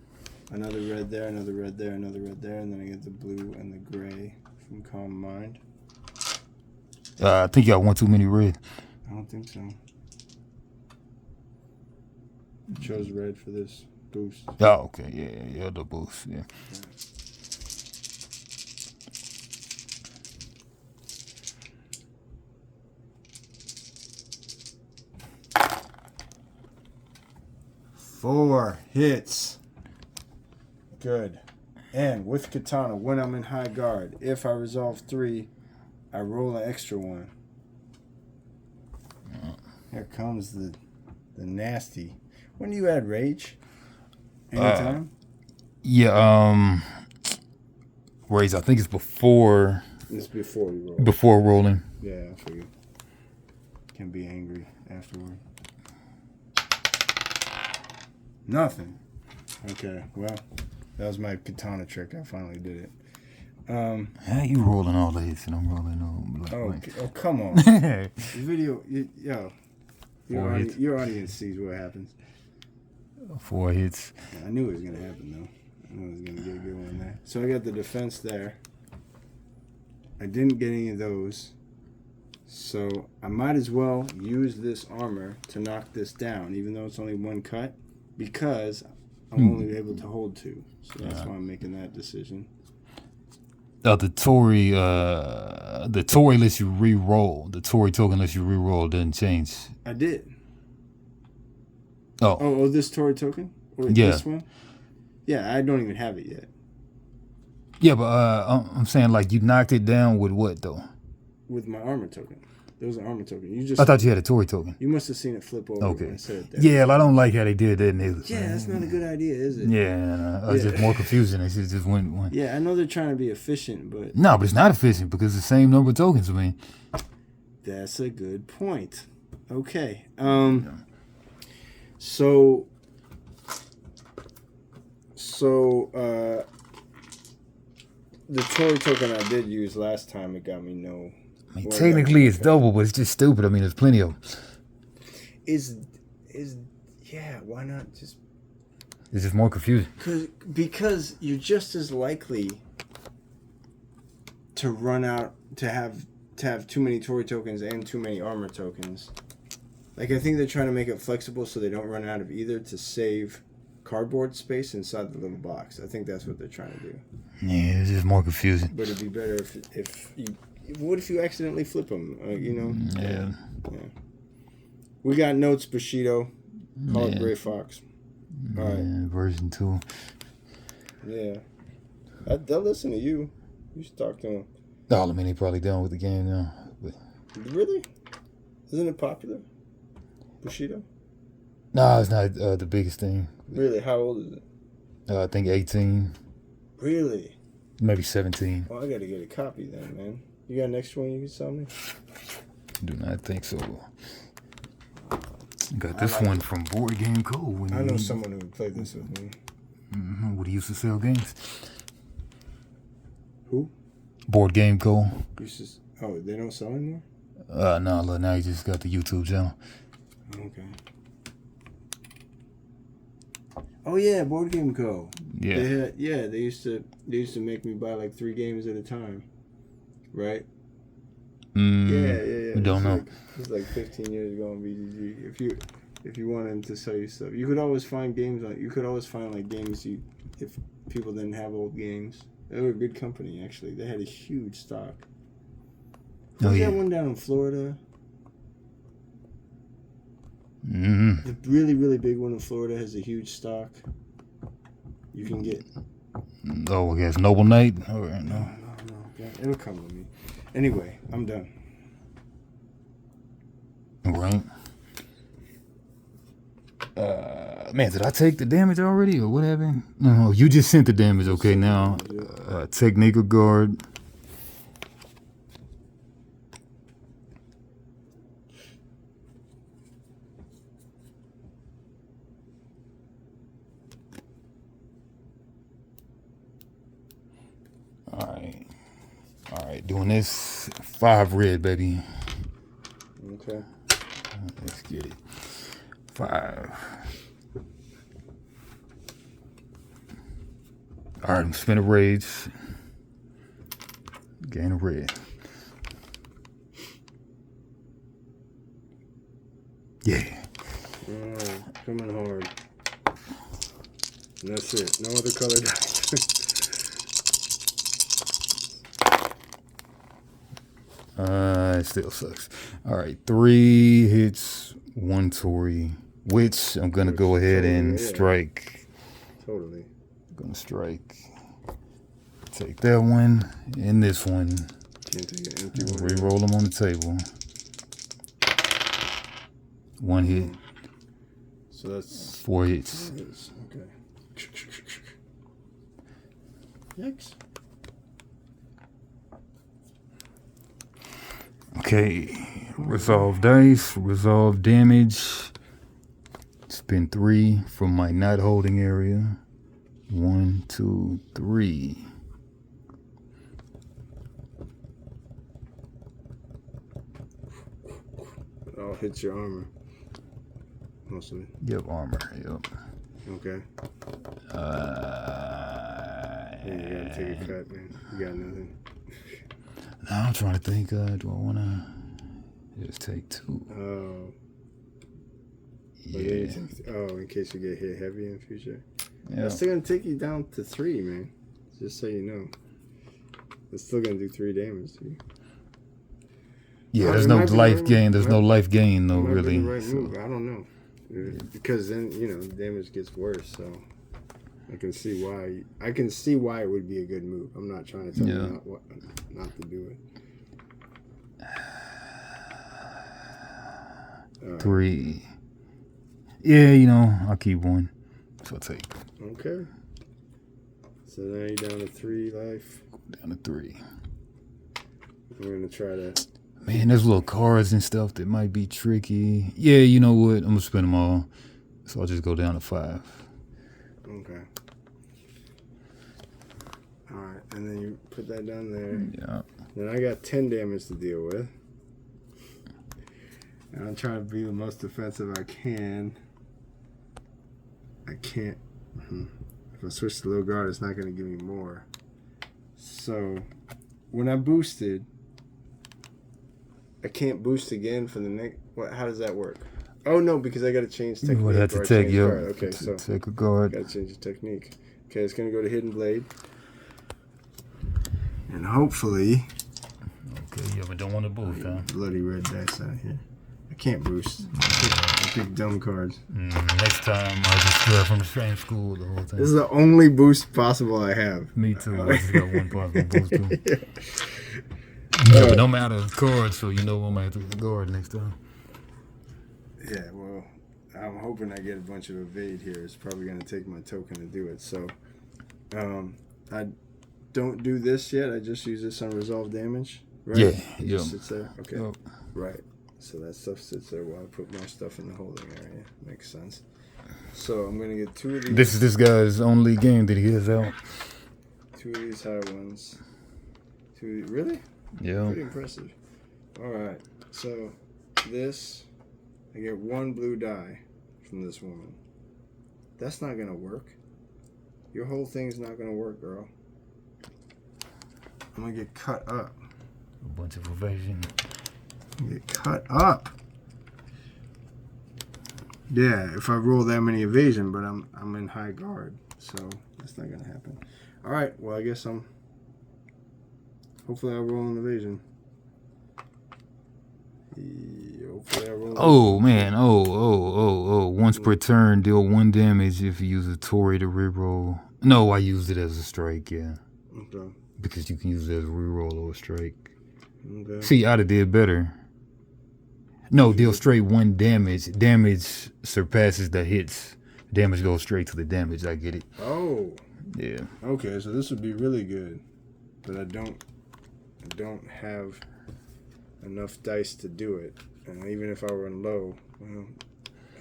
another red there, another red there, another red there, and then I get the blue and the gray from Calm Mind. I think you got 1 too many red. I don't think so. I chose red for this boost. Oh, okay, yeah, the boost, yeah. Four hits. Good. And with Katana, when I'm in high guard, if I resolve 3, I roll an extra 1. Here comes the nasty. When do you add rage? Anytime? Rage, I think it's before. It's before you roll. Before rolling. Yeah, I figured. Can be angry afterward. Nothing. Okay, well, that was my katana trick. I finally did it. How you rolling all these and I'm rolling all Oh, come on. The video, your audience sees what happens. 4 hits. I knew it was going to happen, though. I knew I was going to get a good one there. So I got the defense there. I didn't get any of those. So I might as well use this armor to knock this down, even though it's only 1 cut, because I'm only able to hold 2. So that's why I'm making that decision. The Tory lets you re-roll. The Tory token lets you re-roll. It doesn't change. I did. Oh, this Tory token? Or yeah. This one? Yeah, I don't even have it yet. Yeah, but I'm saying like you knocked it down with what though? with my armor token. There was an armor token. You just. I thought you had a Tory token. You must have seen it flip over Okay. when I said it there. Yeah, I don't like how they did that neither. Yeah, that's not a good idea, is it? Yeah, it's just more confusing. They should just went one. Yeah, I know they're trying to be efficient, but No, but it's not efficient because it's the same number of tokens. I mean, that's a good point. Okay. So the Tory token I did use last time, it got me no. I mean technically it's double, but it's just stupid. I mean, there's plenty of them. Yeah, why not just... It's just more confusing. Because you're just as likely to run out, to have too many Tory tokens and too many armor tokens. Like, I think they're trying to make it flexible so they don't run out of either to save cardboard space inside the little box. I think that's what they're trying to do. Yeah, it's just more confusing. But it'd be better if you... What if you accidentally flip them? You know? Yeah. We got notes, Bushido. Call it Gray Fox. All right. Version 2. Yeah. They'll listen to you. You should talk to them. Oh, I mean, they probably done with the game now. But... Really? Isn't it popular? Bushido? No, it's not the biggest thing. Really? How old is it? I think 18. Really? Maybe 17. Well, I gotta get a copy then, man. You got an extra one you can sell me? Do not think so. Got this one from Board Game Co. I know someone who would play this with me. Mm-hmm. Would he used to sell games? Who? Board Game Co. Oh, they don't sell anymore? No, look, now he just got the YouTube channel. Okay. Oh yeah, Board Game Co. Yeah. They used to make me buy like 3 games at a time, right? Yeah. We don't know. It's like 15 years ago on BGG. If you wanted to sell you stuff, you could always find games like games if people didn't have old games. They were a good company actually. They had a huge stock. Who's that one down in Florida? Mm-hmm. The really, really big one in Florida has a huge stock. You can get. Oh, I guess Noble Knight? Or, no. No. It'll come with me. Anyway, I'm done. Right. Man, did I take the damage already or what happened? No, you just sent the damage. Okay, now. Technique of guard. Alright, doing this 5 red, baby. Okay. Let's get it. 5. Alright, I'm spinning rage. Gain a red. Yeah. Coming hard. And that's it. No other color dice. It still sucks. Alright, 3 hits, 1 Tory, which I'm gonna go ahead and strike. Totally. I'm gonna strike. Take that one and this one. Can't take an empty one. Re-roll them on the table. 1 hit. So that's 4 hits. Okay. Yikes. Okay, resolve dice, resolve damage. Spin 3 from my not holding area. 1, 2, 3. It all hits your armor. Most of it. Yep, armor. Yep. Okay. You gotta take a cut, man. You got nothing. Now I'm trying to think. Do I want to just take 2? Oh. Yeah. In case you get hit heavy in the future. Yeah. That's still gonna take you down to 3, man. Just so you know. It's still gonna do 3 damage to you. Yeah, there's no life gain. There's no life gain, though, really. Be the right move. I don't know. Because then, the damage gets worse, so I can see why it would be a good move. I'm not trying to tell you not to do it. right. 3. Yeah, you know, I'll keep 1. So I'll take. Okay. So now you're down to 3 life. Down to 3. I'm going to try to... Man, there's little cards and stuff that might be tricky. Yeah, you know what? I'm going to spend them all. So I'll just go down to 5. Okay. Alright, and then you put that down there. Yeah. Then I got 10 damage to deal with. And I'm trying to be the most defensive I can. I can't... If I switch to low guard, it's not going to give me more. So, when I boosted, I can't boost again for the next... How does that work? Oh, no, because I got to change technique. You would have to take your... Okay, so... Take a guard. Got to change the technique. Okay, it's going to go to Hidden Blade. And hopefully... Okay, yeah, but don't want to boost, huh? Bloody red dice out here. I can't boost. I pick dumb cards. Next time, I'll just grab from the same school the whole thing. This is the only boost possible I have. Me too. I just got 1 possible boost too. Yeah. Yeah, but no matter the card, so you know I'm going to have to guard next time. Yeah, well, I'm hoping I get a bunch of evade here. It's probably going to take my token to do it. So, I don't do this yet. I just use this on resolve damage. Right? Yeah, It yeah. just sits there. Okay. Yep. Right. So that stuff sits there while I put more stuff in the holding area. Makes sense. So I'm gonna get 2 of these. This is this guy's only game that he has out. 2 of these high ones. 2 really? Yeah. Pretty impressive. All right. So this, I get 1 blue die from this woman. That's not gonna work. Your whole thing's not gonna work, girl. I'm gonna get cut up. A bunch of evasion. Get cut up. Yeah, if I roll that many evasion, but I'm in high guard, so that's not gonna happen. All right, well I guess hopefully I'll roll an evasion. Yeah, hopefully I roll. Oh man! Oh! Once per turn, deal 1 damage if you use a Tory to reroll. No, I used it as a strike. Yeah. Okay. Because you can use it as a reroll or a strike. Okay. See, I'd have did better. No, deal straight 1 damage. Damage surpasses the hits. Damage goes straight to the damage. I get it. Oh. Yeah. Okay, so this would be really good, but I don't have enough dice to do it. And even if I were in low, well,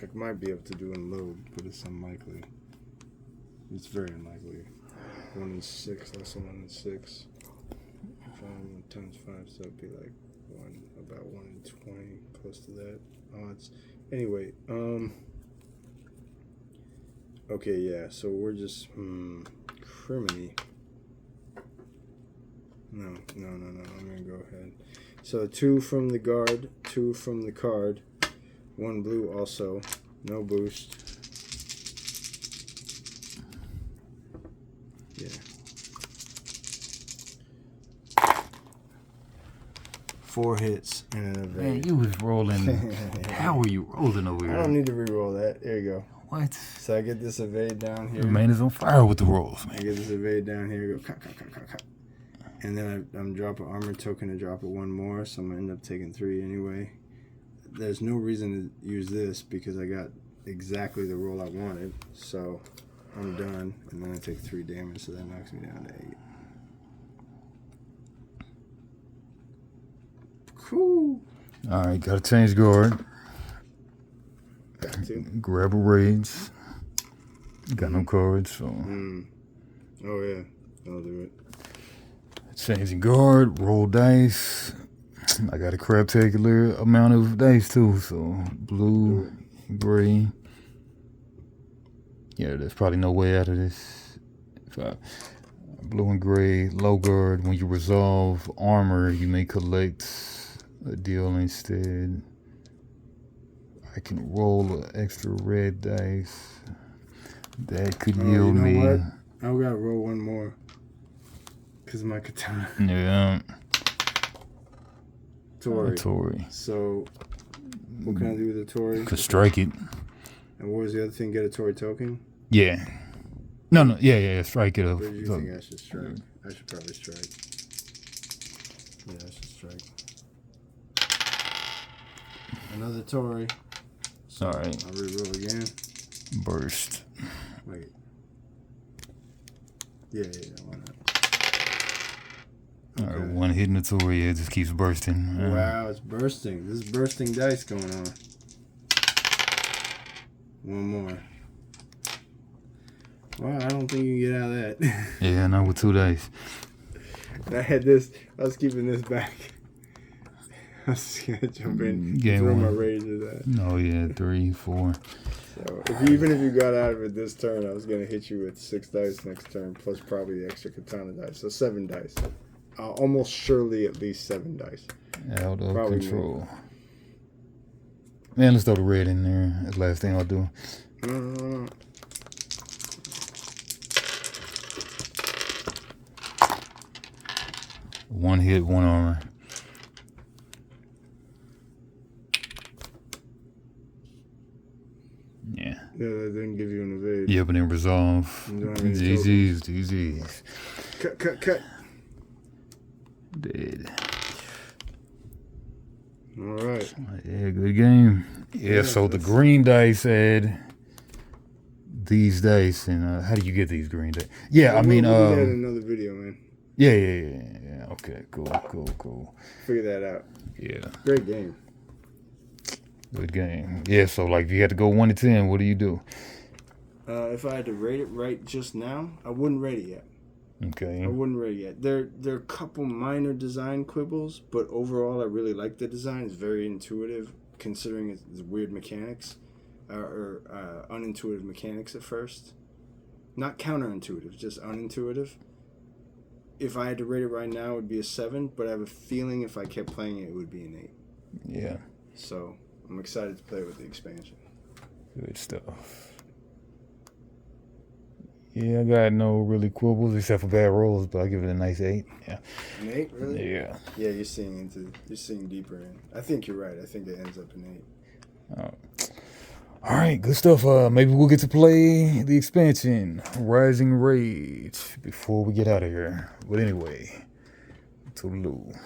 I might be able to do in low, but it's unlikely. It's very unlikely. 1 in 6, less than 1 in 6. 5 times 5, so it'd be like about 1 in 20, close to that odds. Anyway, okay, yeah. So we're just criminy. No. I'm gonna go ahead. So 2 from the guard, 2 from the card, 1 blue also, no boost. Yeah. 4 hits and an evade. Man, you was rolling. How were you rolling over here? I don't need to re-roll that. There you go. What? So I get this evade down here. The man is on fire with the rolls, I man. get this evade down here. Go cut. And then I'm dropping armor token to drop it 1 more. So I'm gonna end up taking 3 anyway. There's no reason to use this because I got exactly the roll I wanted. So I'm done. And then I take 3 damage. So that knocks me down to 8. Cool. All right, gotta change guard. Got to. Grab a rage. Got no cards, so Oh yeah, I'll do it. changing guard. Roll dice. I got a craptacular amount of dice too, so blue, gray. Yeah, there's probably no way out of this. Blue and gray, low guard. When you resolve armor, you may collect a deal instead. I can roll an extra red dice. That could yield you know me. what? I gotta roll 1 more. Cause of my katana. Yeah. Tory. Tory. So, what can I do with the Tory? Could strike it. And what was the other thing? Get a Tory token? Yeah. No. Yeah. Strike it. Or do you think I should strike? I should probably strike. Yeah, I should strike. Another Tory. So All right. I'll re-roll again. Burst. Wait. Yeah, why not? All right, one hit Notoria, it just keeps bursting. Wow, it's bursting. This is bursting dice going on. One more. Wow, I don't think you can get out of that. Yeah, not with 2 dice. And I had this. I was keeping this back. I was just gonna jump in, Game throw my one. rage at that. Oh yeah, 3, 4. So even if you got out of it this turn, I was gonna hit you with 6 dice next turn, plus probably the extra katana dice. So 7 dice. Almost surely at least 7 dice. Out of Probably control. Man, let's throw the red in there. That's the last thing I'll do. One hit, 1 armor. Yeah. Yeah, that didn't give you an evade. Yep, and then resolve. You don't have any GG's. Cut. Dead. All right. Yeah, good game. Yeah, so the green dice had these dice, and how do you get these green dice? Yeah, I mean, we'll do that in another video, man. Yeah. Okay, cool. Figure that out. Yeah, Great game. good game. Yeah, so like, if you had to go 1 to 10, what do you do? If I had to rate it right just now, I wouldn't rate it yet. Okay. I wouldn't rate it yet. There are a couple minor design quibbles, but overall, I really like the design. It's very intuitive, considering it's weird mechanics, or unintuitive mechanics at first. Not counterintuitive, just unintuitive. If I had to rate it right now, it would be a 7, but I have a feeling if I kept playing it, it would be an 8. Yeah, So I'm excited to play with the expansion. good stuff. Yeah, I got no really quibbles except for bad rolls, but I give it a nice 8. Yeah. An 8, really? Yeah. Yeah, you're seeing deeper in. I think you're right. I think it ends up an 8. All right, good stuff. Maybe we'll get to play the expansion, Rising Rage, before we get out of here. But anyway, toodaloo.